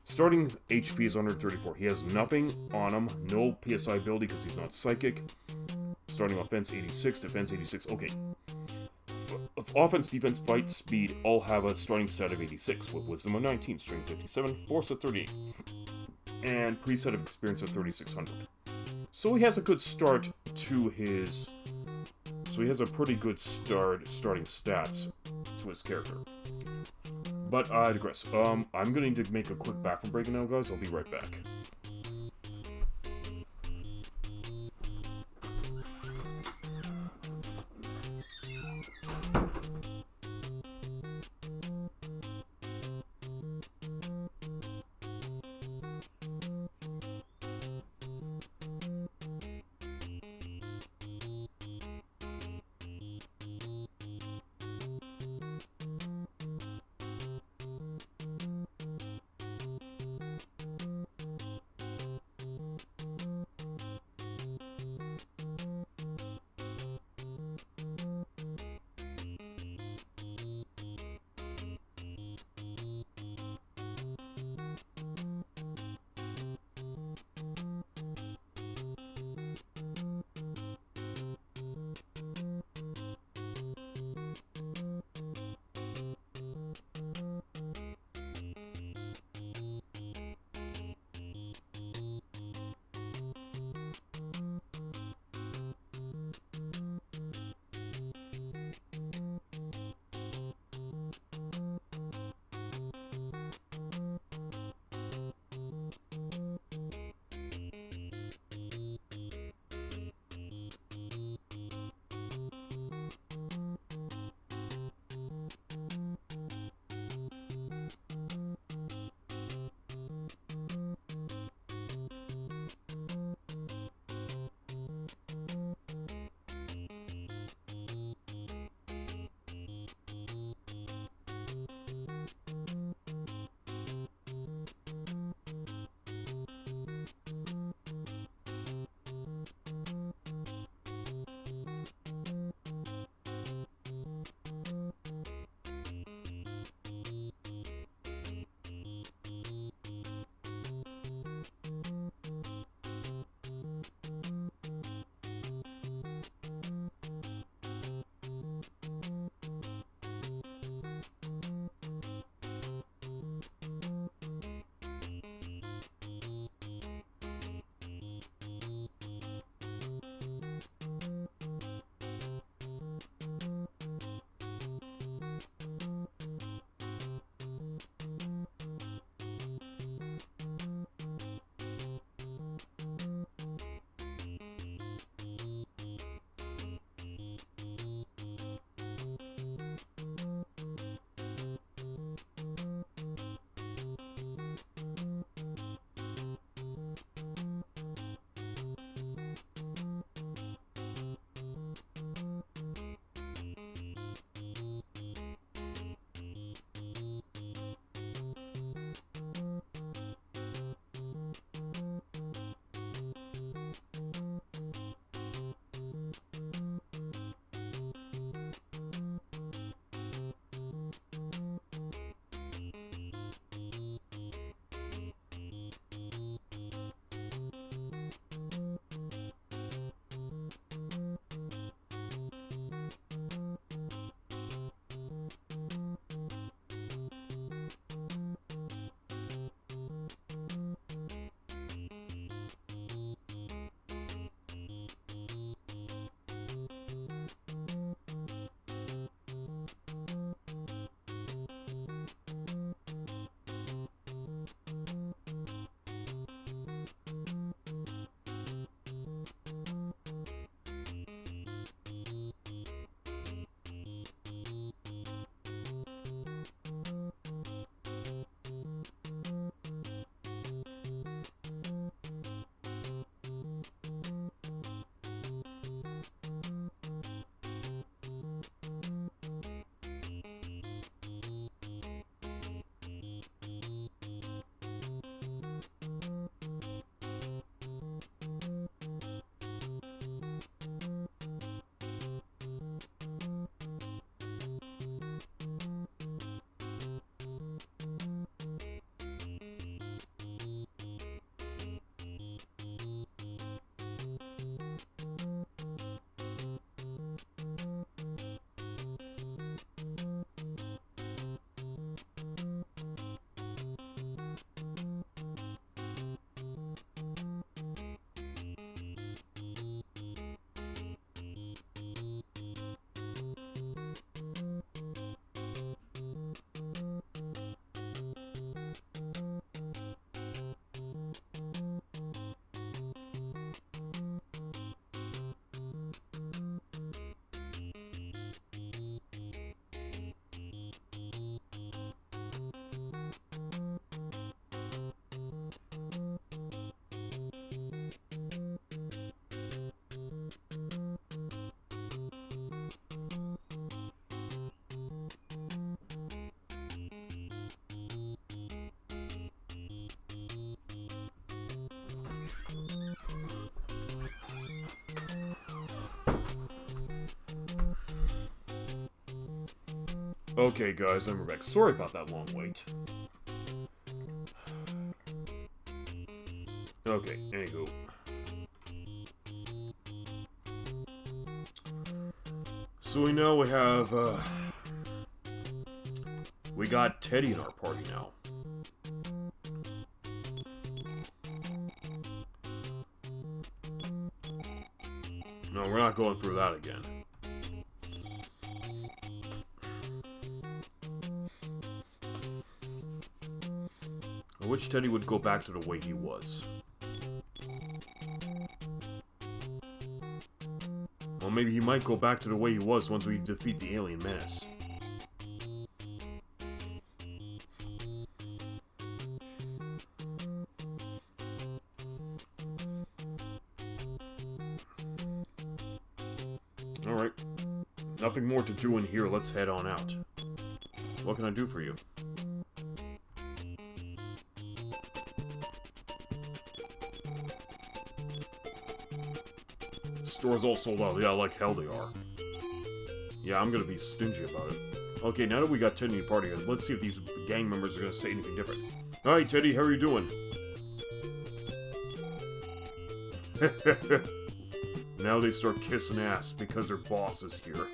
Starting HP is 134. He has nothing on him, no PSI ability because he's not psychic. Starting offense 86, defense 86. Okay. Offense, defense, fight, speed all have a starting set of 86, with wisdom of 19, strength 57, force of 38, and preset of experience of 3600. So he has a good start to his. So he has a pretty good starting stats to his character. But I digress. I'm gonna need to make a quick bathroom break now, guys. I'll be right back. Okay, guys, I'm back. Sorry about that long wait. Okay, anywho. So we know we have, we got Teddy in our party now. No, we're not going through that again. I wish Teddy would go back to the way he was. Well, maybe he might go back to the way he was once we defeat the alien menace. Alright. Nothing more to do in here, let's head on out. What can I do for you? Store's all sold out. Yeah, like hell they are. Yeah, I'm gonna be stingy about it. Okay, now that we got Teddy in the party, let's see if these gang members are gonna say anything different. Alright, Teddy, how are you doing? Now they start kissing ass because their boss is here.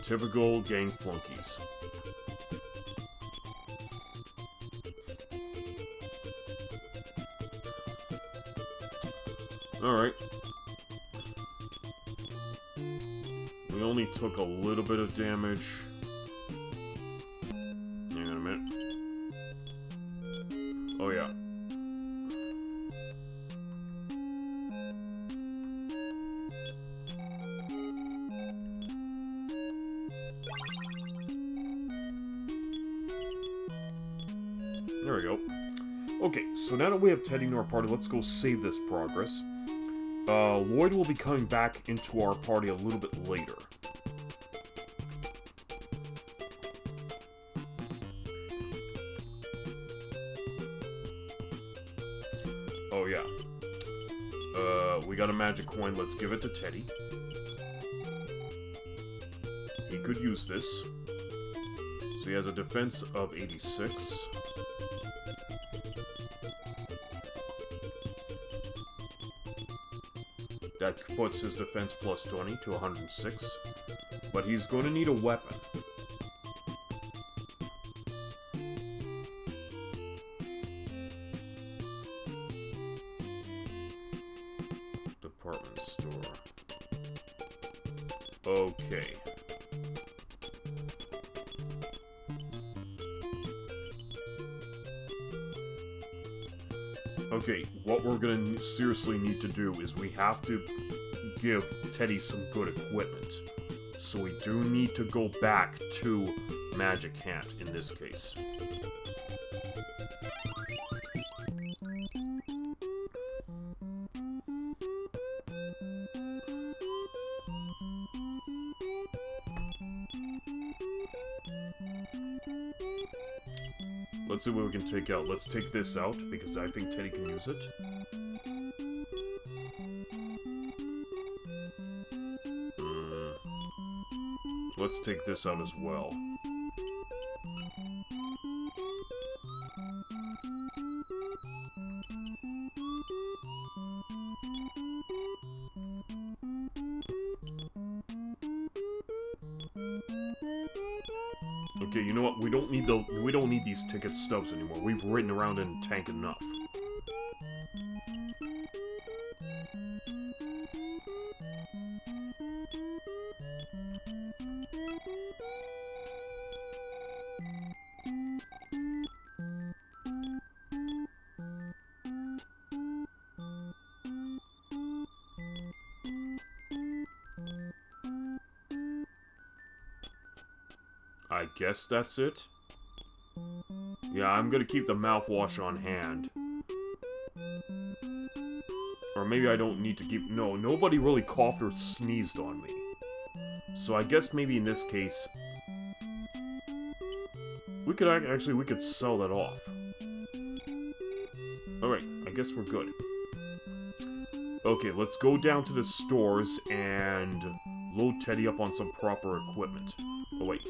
Typical gang flunkies. Alright. We only took a little bit of damage. Hang on a minute. Oh yeah. There we go. Okay, so now that we have Teddy in our party, let's go save this progress. Lloyd will be coming back into our party a little bit later. Oh yeah. We got a magic coin, let's give it to Teddy. He could use this. So he has a defense of 86. That puts his defense plus 20 to 106. But he's going to need a weapon. Department store. Okay. Okay, what we're gonna seriously need to do is we have to give Teddy some good equipment. So we do need to go back to Magic Hat in this case. Let's see what we can take out. Let's take this out, because I think Teddy can use it. Let's take this out as well. Okay, you know what? We don't need these ticket stubs anymore. We've ridden around in a tank enough. I guess that's it. Yeah, I'm gonna keep the mouthwash on hand. Or maybe I don't need to keep... No, nobody really coughed or sneezed on me. So I guess maybe in this case... We could actually, we could sell that off. Alright, I guess we're good. Okay, let's go down to the stores and load Teddy up on some proper equipment. Oh, wait.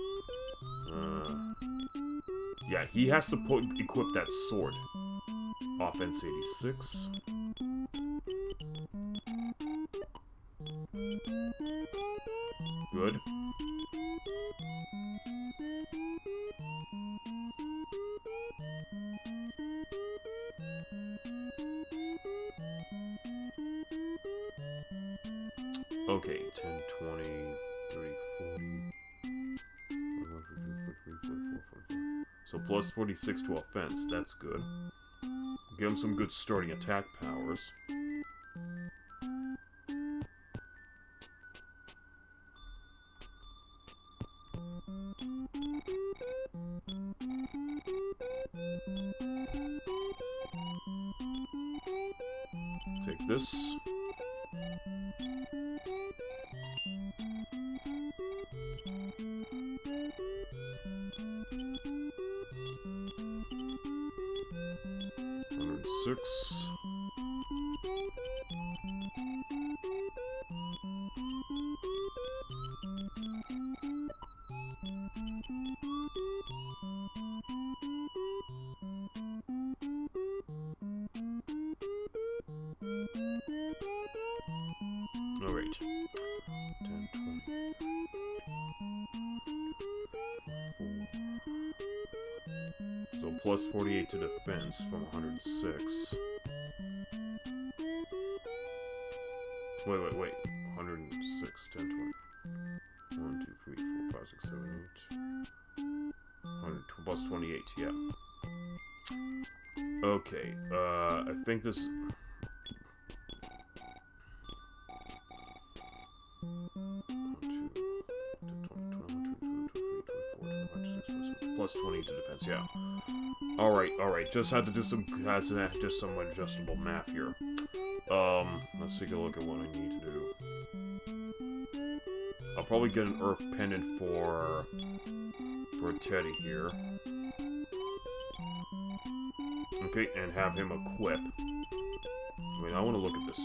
Yeah, he has to equip that sword. Offense 86. Good. Okay, 10, 20, 30, 40. So plus 46 to offense, that's good. Give him some good starting attack powers. Take this. Six. All right. 10, 20. So plus 48 to defense from 106. Wait. 106, 10, 20. 1, 2, 3, 4, 5, 6, 7, 8. 100 plus 28, yeah. Okay, I think this... Plus 20 to defense, yeah. Alright, just had to do some, just some adjustable math here. Let's take a look at what I need to do. I'll probably get an Earth pendant for Teddy here. Okay, and have him equip. Wait, I want to look at this.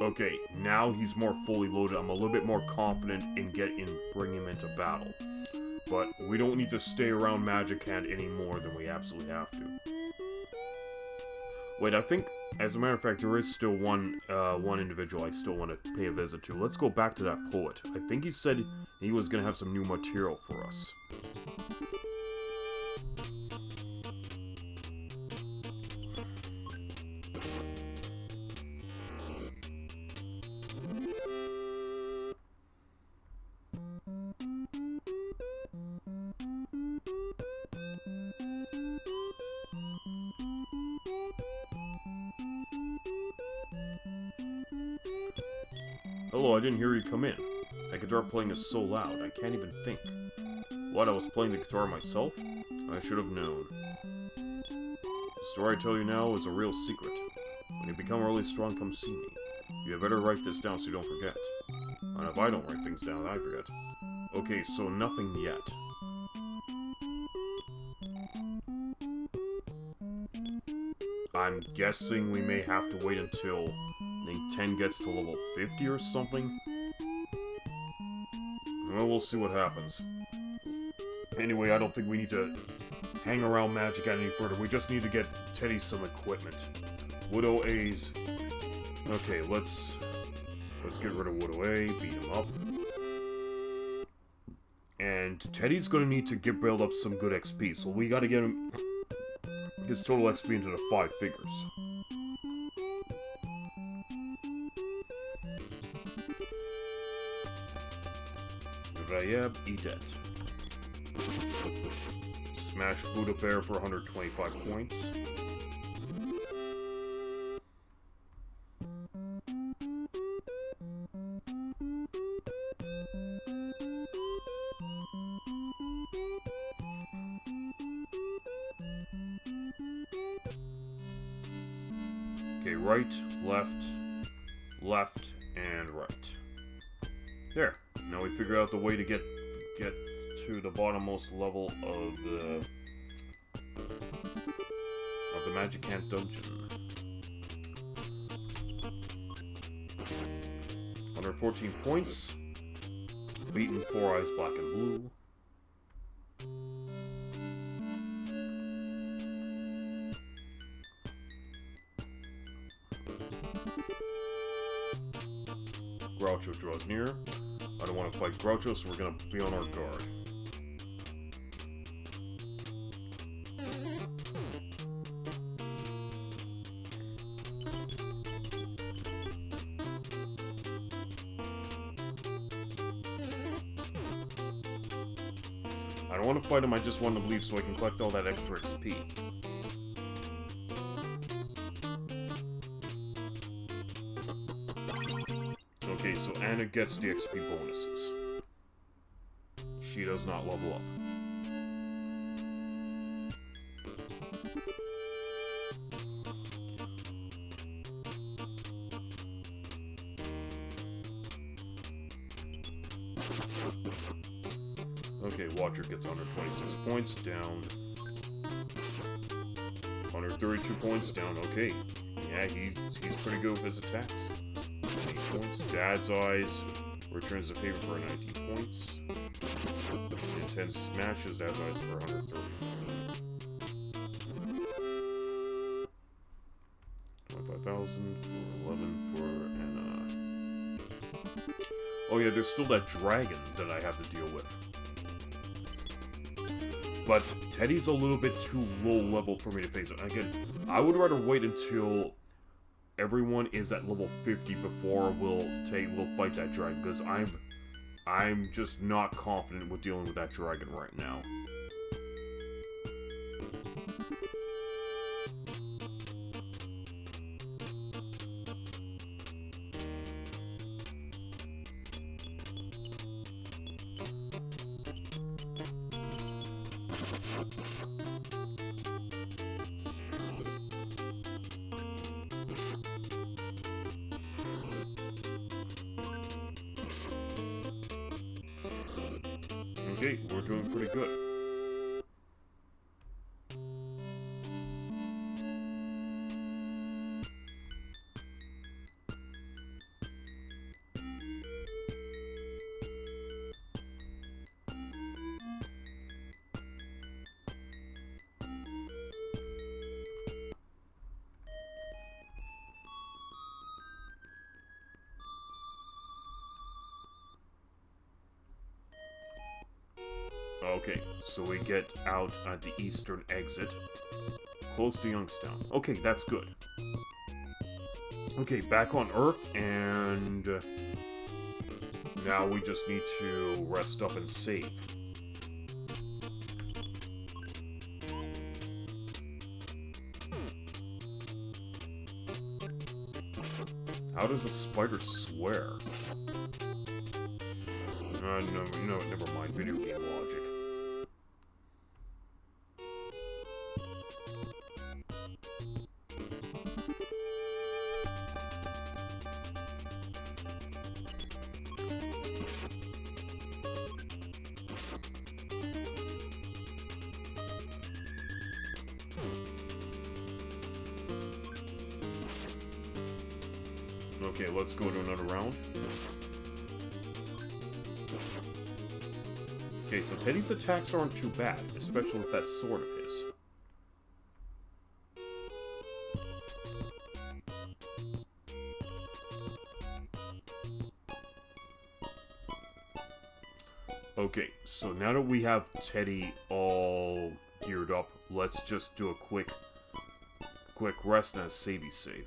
Okay, now he's more fully loaded. I'm a little bit more confident in bringing him into battle. But we don't need to stay around Magic Hand any more than we absolutely have to. Wait, I think, as a matter of fact, there is still one individual I still want to pay a visit to. Let's go back to that poet. I think he said he was going to have some new material for us. Hello, I didn't hear you come in. That guitar playing is so loud, I can't even think. What, I was playing the guitar myself? I should have known. The story I tell you now is a real secret. When you become really strong, come see me. You had better write this down so you don't forget. And if I don't write things down, I forget. Okay, so nothing yet. I'm guessing we may have to wait until NINTEN gets to level 50 or something. Well, we'll see what happens. Anyway, I don't think we need to hang around Magic any further. We just need to get Teddy some equipment. Widow A's. Okay, let's get rid of Widow A, beat him up. And Teddy's gonna need to build up some good XP, so we gotta get him his total XP into the 5 figures. Rayab Edet. Smash Buddha Bear for 125 points. Okay, right, left, left, and right. There. Now we figure out the way to get to the bottommost level of the Magic Hand Dungeon. 114 points. Beaten 4 Eyes Black and Blue. Groucho draws near. I don't want to fight Groucho, so we're going to be on our guard. I don't want to fight him, I just want to leave so I can collect all that extra XP. Okay, so Anna gets the XP bonuses. She does not level up. Okay, Watcher gets 126 points, down. 132 points, down, okay. Yeah, he's pretty good with his attacks. 8 points. Dad's Eyes returns the favor for 19 points. Intense smashes Dad's Eyes for 130. 25,000 for 11 for Anna. Oh yeah, there's still that dragon that I have to deal with. But Teddy's a little bit too low level for me to face it. Again, I would rather wait until everyone is at level 50 before we'll fight that dragon, because I'm just not confident with dealing with that dragon right now. Okay, we're doing pretty good. Okay, so we get out at the eastern exit, close to Youngstown. Okay, that's good. Okay, back on Earth, and now we just need to rest up and save. How does the spider swear? No, never mind. Video game logic. Okay, let's go to another round. Okay, so Teddy's attacks aren't too bad, especially with that sword of his. Okay, so now that we have Teddy all geared up, let's just do a quick rest and a savey save.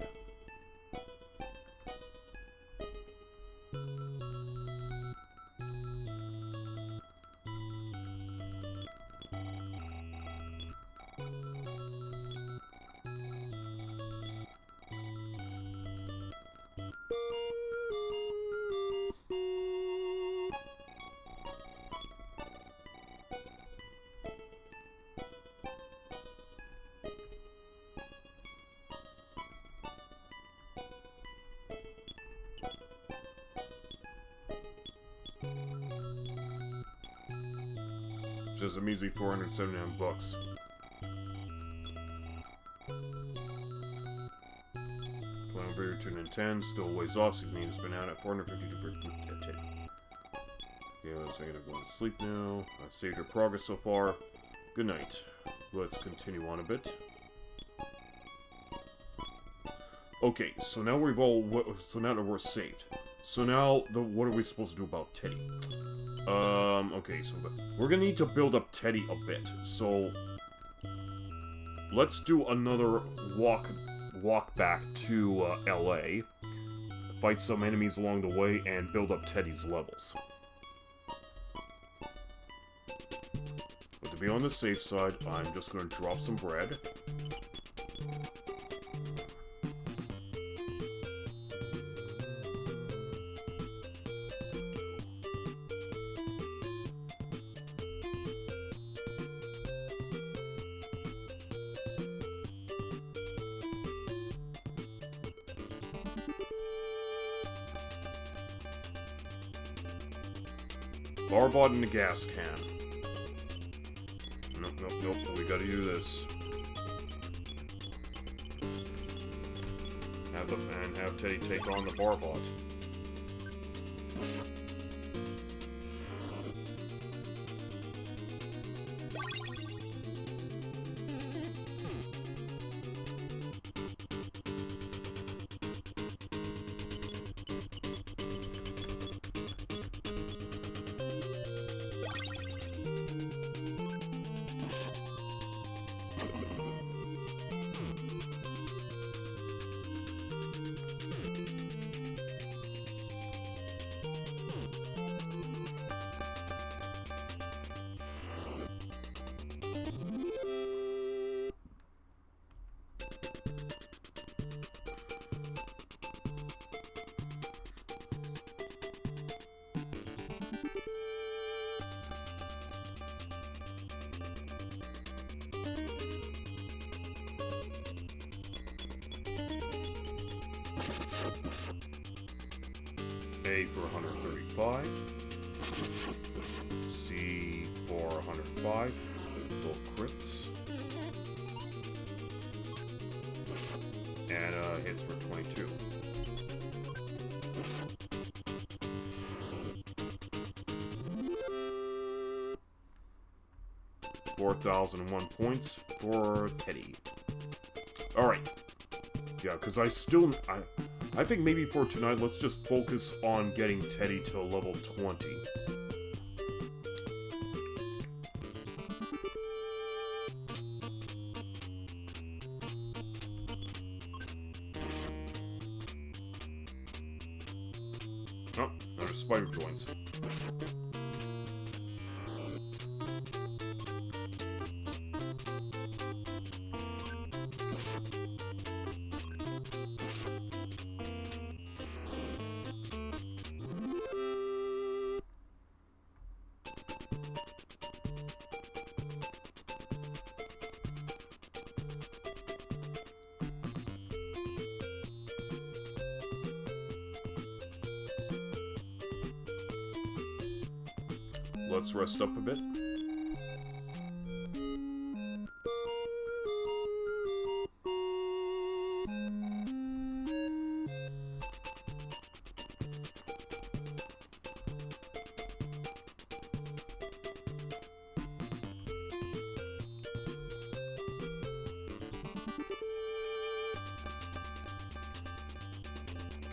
Just a measly 479 bucks. Plan over to NINTEN, still a ways off, so you need to spend out at 452 for Teddy. Okay, let's go to sleep now. I've saved your progress so far. Good night. Let's continue on a bit. Okay, so now we've all. So now that we're saved. So now, what are we supposed to do about Teddy? Okay, so we're gonna need to build up Teddy a bit. So let's do another walk back to LA, fight some enemies along the way, and build up Teddy's levels. But to be on the safe side, I'm just gonna drop some bread. Barbot in the gas can. Nope, nope, nope. We gotta do this. Have Teddy take on the Barbot. A for 135. C for 105. Both crits. And hits for 22. $4,001 points for Teddy. Alright. Yeah, because I think maybe for tonight, let's just focus on getting Teddy to level 20. Oh, another spider joins. Let's rest up a bit.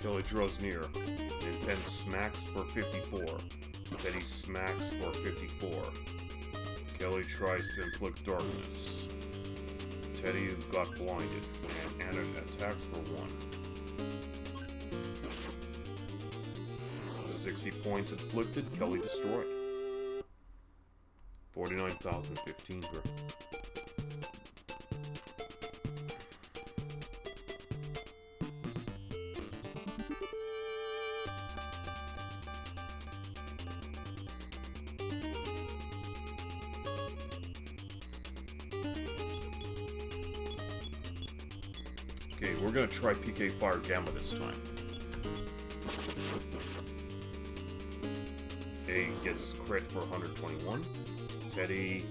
Kelly draws near. NINTEN smacks for 54. Teddy smacks for 54. Kelly tries to inflict darkness. Teddy got blinded, and Anna attacks for 1. 60 points inflicted, Kelly destroyed. 49,015 for Okay, we're gonna try PK Fire Gamma this time. A gets crit for 121. Teddy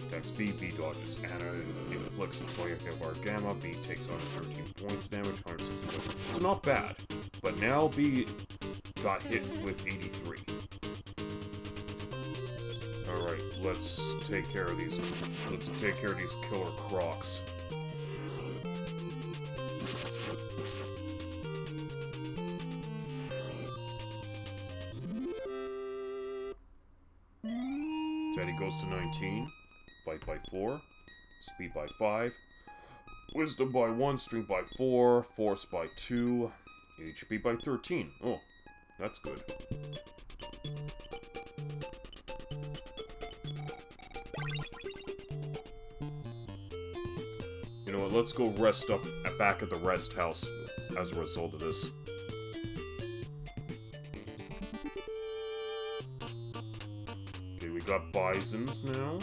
attacks B, B dodges. Anna inflicts PK Fire Gamma. B takes 113 points damage, 160. It's not bad, but now B got hit with 83. Alright, let's take care of these. Let's take care of these killer crocs. Teddy goes to 19. Fight by 4. Speed by 5. Wisdom by 1. Strength by 4. Force by 2. HP by 13. Oh, that's good. You know what, let's go rest up back at the rest house as a result of this. Okay, we got bisons now.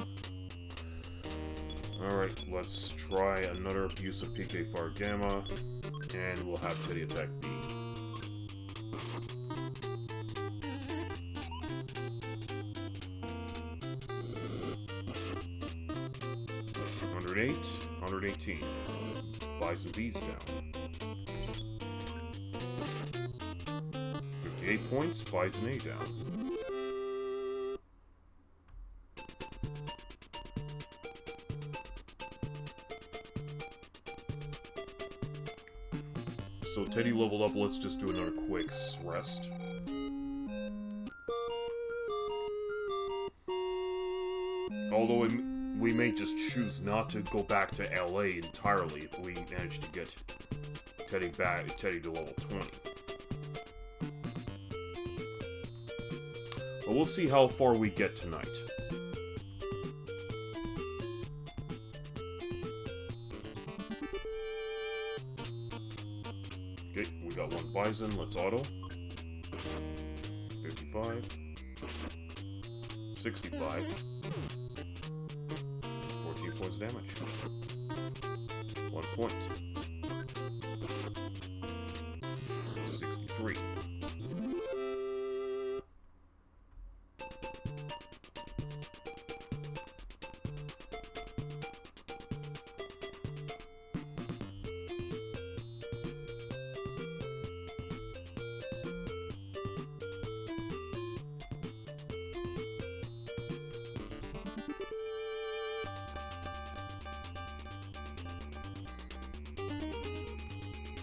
Alright, let's try another use of PK Fire Gamma, and we'll have Teddy attack B. $108, 118. Bison B's down. 58 points, Bison A down. So Teddy leveled up, let's just do another quick rest. Although we may just choose not to go back to LA entirely if we manage to get Teddy to level 20. But we'll see how far we get tonight. Okay, we got one bison, let's auto. 55. 65. 14 points damage. 1 point. 63.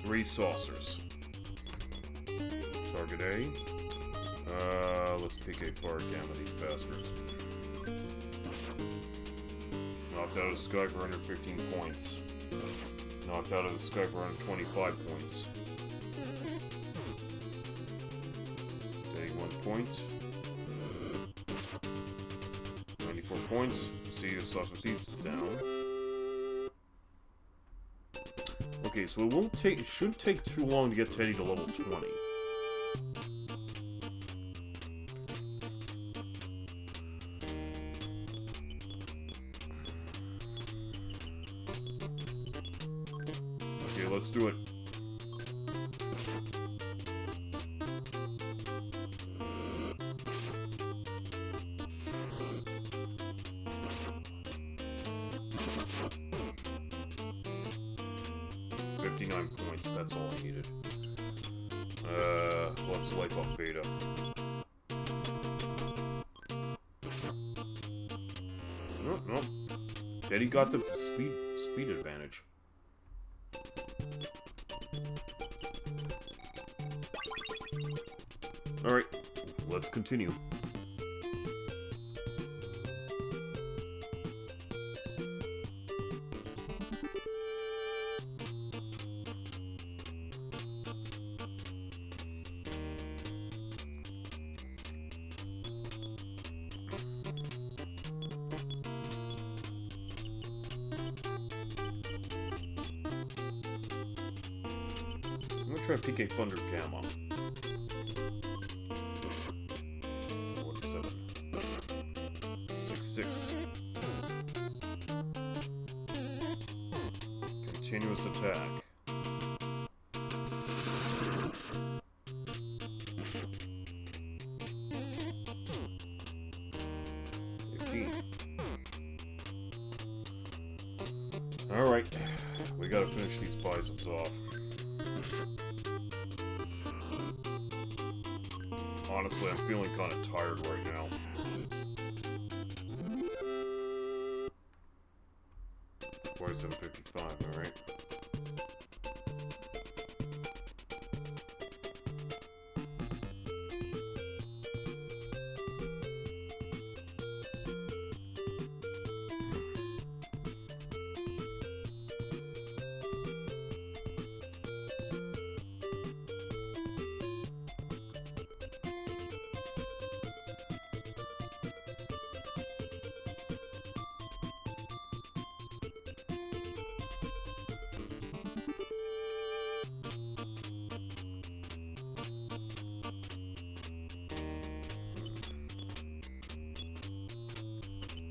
Three saucers. Target A. Let's PK Fire Gamma these bastards. Knocked out of the sky for 115 points. Knocked out of the sky for 125 points. Take 1 point. 94 points. See the saucer seeds down. Okay, so it shouldn't take too long to get Teddy to level 20. Okay, let's do it. Points, that's all I needed. Let's life up Beta. No. Teddy got the speed advantage. Alright, let's continue. Try PK Thunder Gamma. 47. 66. Continuous attack. Alright, we gotta finish these bisons off. Honestly, I'm feeling kind of tired right now. $47.55, alright.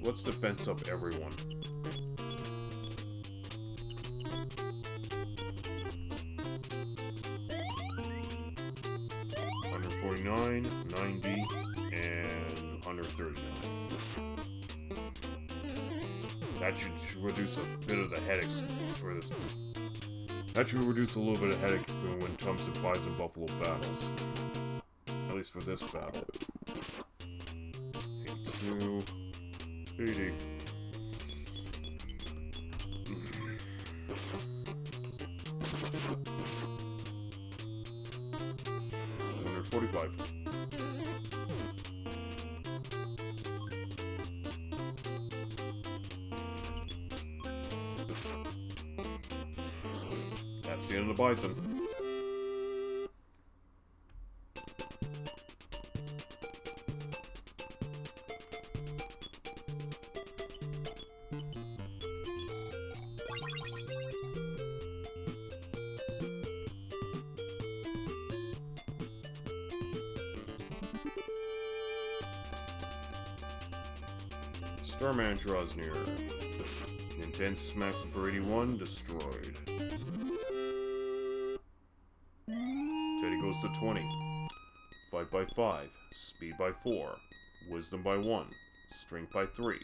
Let's defense up everyone. $149, $90, and $139. That should reduce a bit of the headaches for this. That should reduce a little bit of headache when it comes to Bison Buffalo battles. At least for this battle. 82. 80. $145. That's the end of the bison. Starman draws near. Ninten smacks for 81, destroyed. Teddy goes to 20. Fight by 5. Speed by 4. Wisdom by 1. Strength by 3.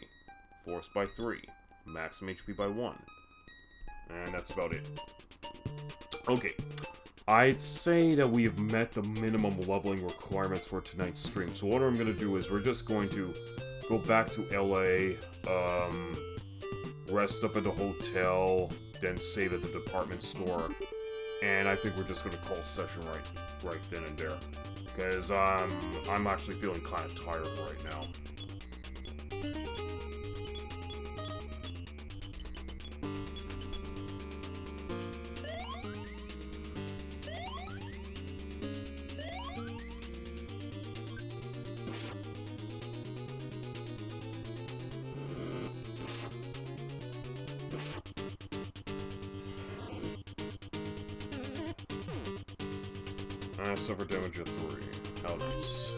Force by 3. Maximum HP by 1. And that's about it. Okay. I'd say that we have met the minimum leveling requirements for tonight's stream. So what I'm going to do is we're just going to go back to LA, rest up at the hotel, then save at the department store, and I think we're just gonna call session right then and there, because I'm actually feeling kind of tired right now. Suffer damage at 3. How nice.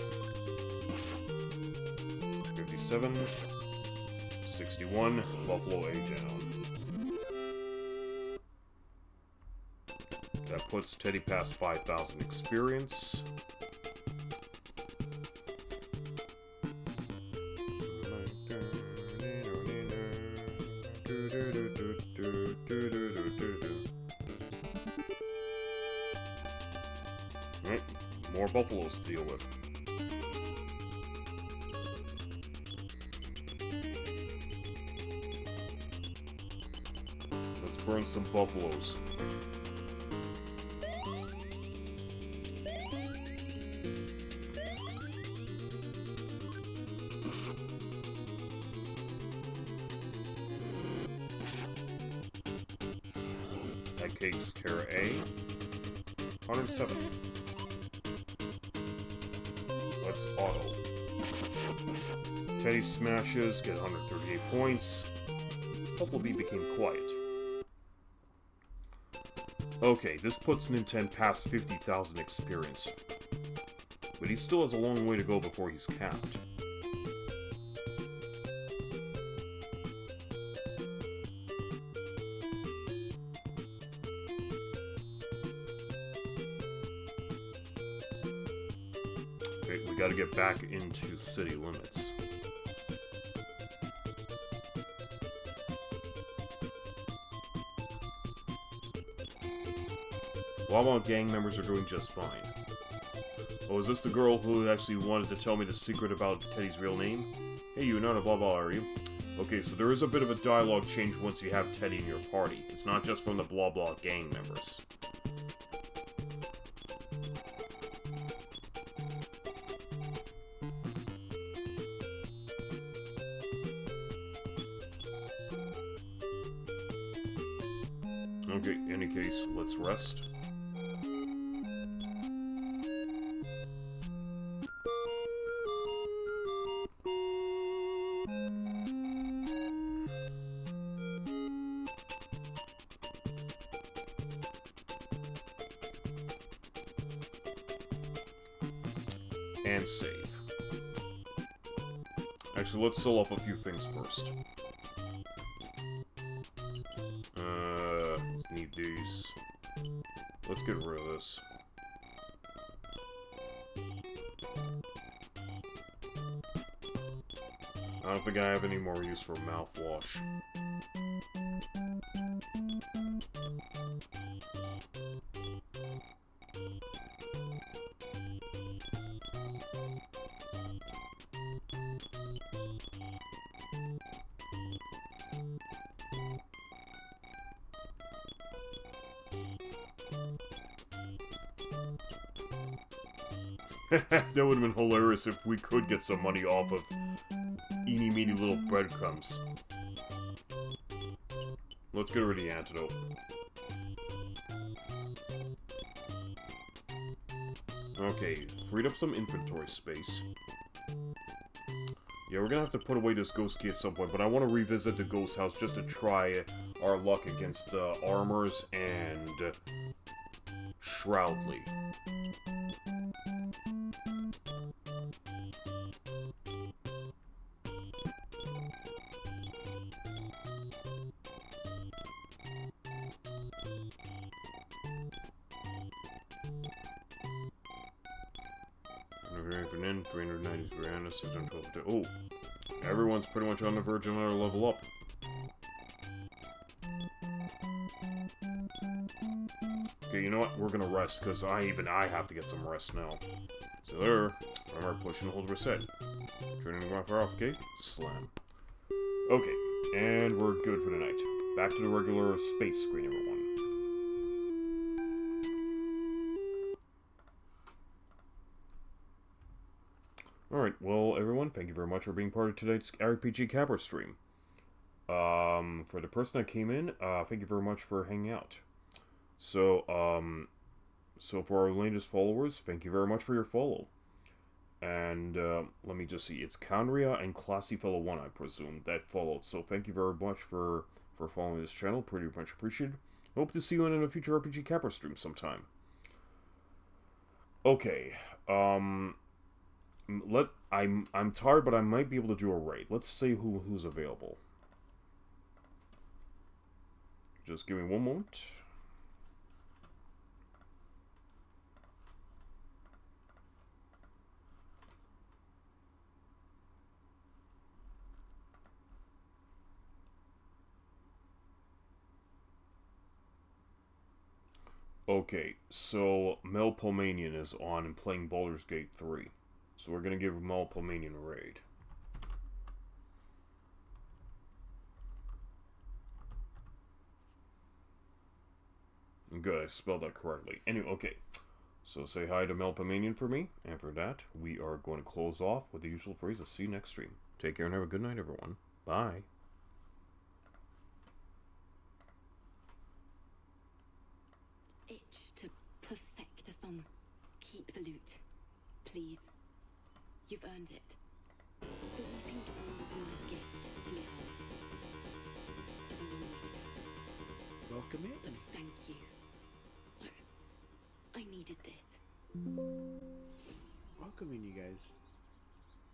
57. 61. Buffalo A down. That puts Teddy past 5,000 experience. More buffaloes to deal with. Let's burn some buffaloes. That cake's Terra A. 107. Let's auto. Teddy smashes, get 138 points. Buffalo B became quiet. Okay, this puts Ninten past 50,000 experience. But he still has a long way to go before he's capped. We gotta get back into city limits. Blah gang members are doing just fine. Oh, is this the girl who actually wanted to tell me the secret about Teddy's real name? Hey, you're not a blah blah, are you? Okay, so there is a bit of a dialogue change once you have Teddy in your party. It's not just from the blah blah gang members. Okay, in any case, let's rest. And save. Actually, let's sell off a few things first. Need these. Let's get rid of this. I don't think I have any more use for mouthwash. That would have been hilarious if we could get some money off of eeny meeny little breadcrumbs. Let's get rid of the antidote. Okay, freed up some inventory space. Yeah, we're gonna have to put away this ghost key at some point, but I want to revisit the ghost house just to try our luck against Armors and Shroudly. In 390 grand, 612. Oh, everyone's pretty much on the verge of another level up. Okay, you know what? We're gonna rest because I have to get some rest now. So there, remember push and hold reset. Turning the graph off. Okay, slam. Okay, and we're good for the night. Back to the regular space screen, everyone. Alright, well, everyone, thank you very much for being part of tonight's RPG Capper stream. For the person that came in, thank you very much for hanging out. So for our latest followers, thank you very much for your follow. And, let me just see, it's Conria and Classy Fellow 1, I presume, that followed. So thank you very much for following this channel, pretty much appreciated. Hope to see you in a future RPG Capper stream sometime. Okay, I'm tired, but I might be able to do a raid. Let's see who's available. Just give me one moment. Okay, so Melpomanian is on and playing Baldur's Gate 3. So we're going to give Melpomanian a raid. Good, I spelled that correctly. Anyway, okay. So say hi to Melpomanian for me. And for that, we are going to close off with the usual phrase. I'll see you next stream. Take care and have a good night, everyone. Bye. Itch to perfect us on. Keep the loot. Please. You've earned it. The Weeping Dawn will be my gift to you. Everyone would. Welcome in. But thank you. I needed this. Welcome in, you guys.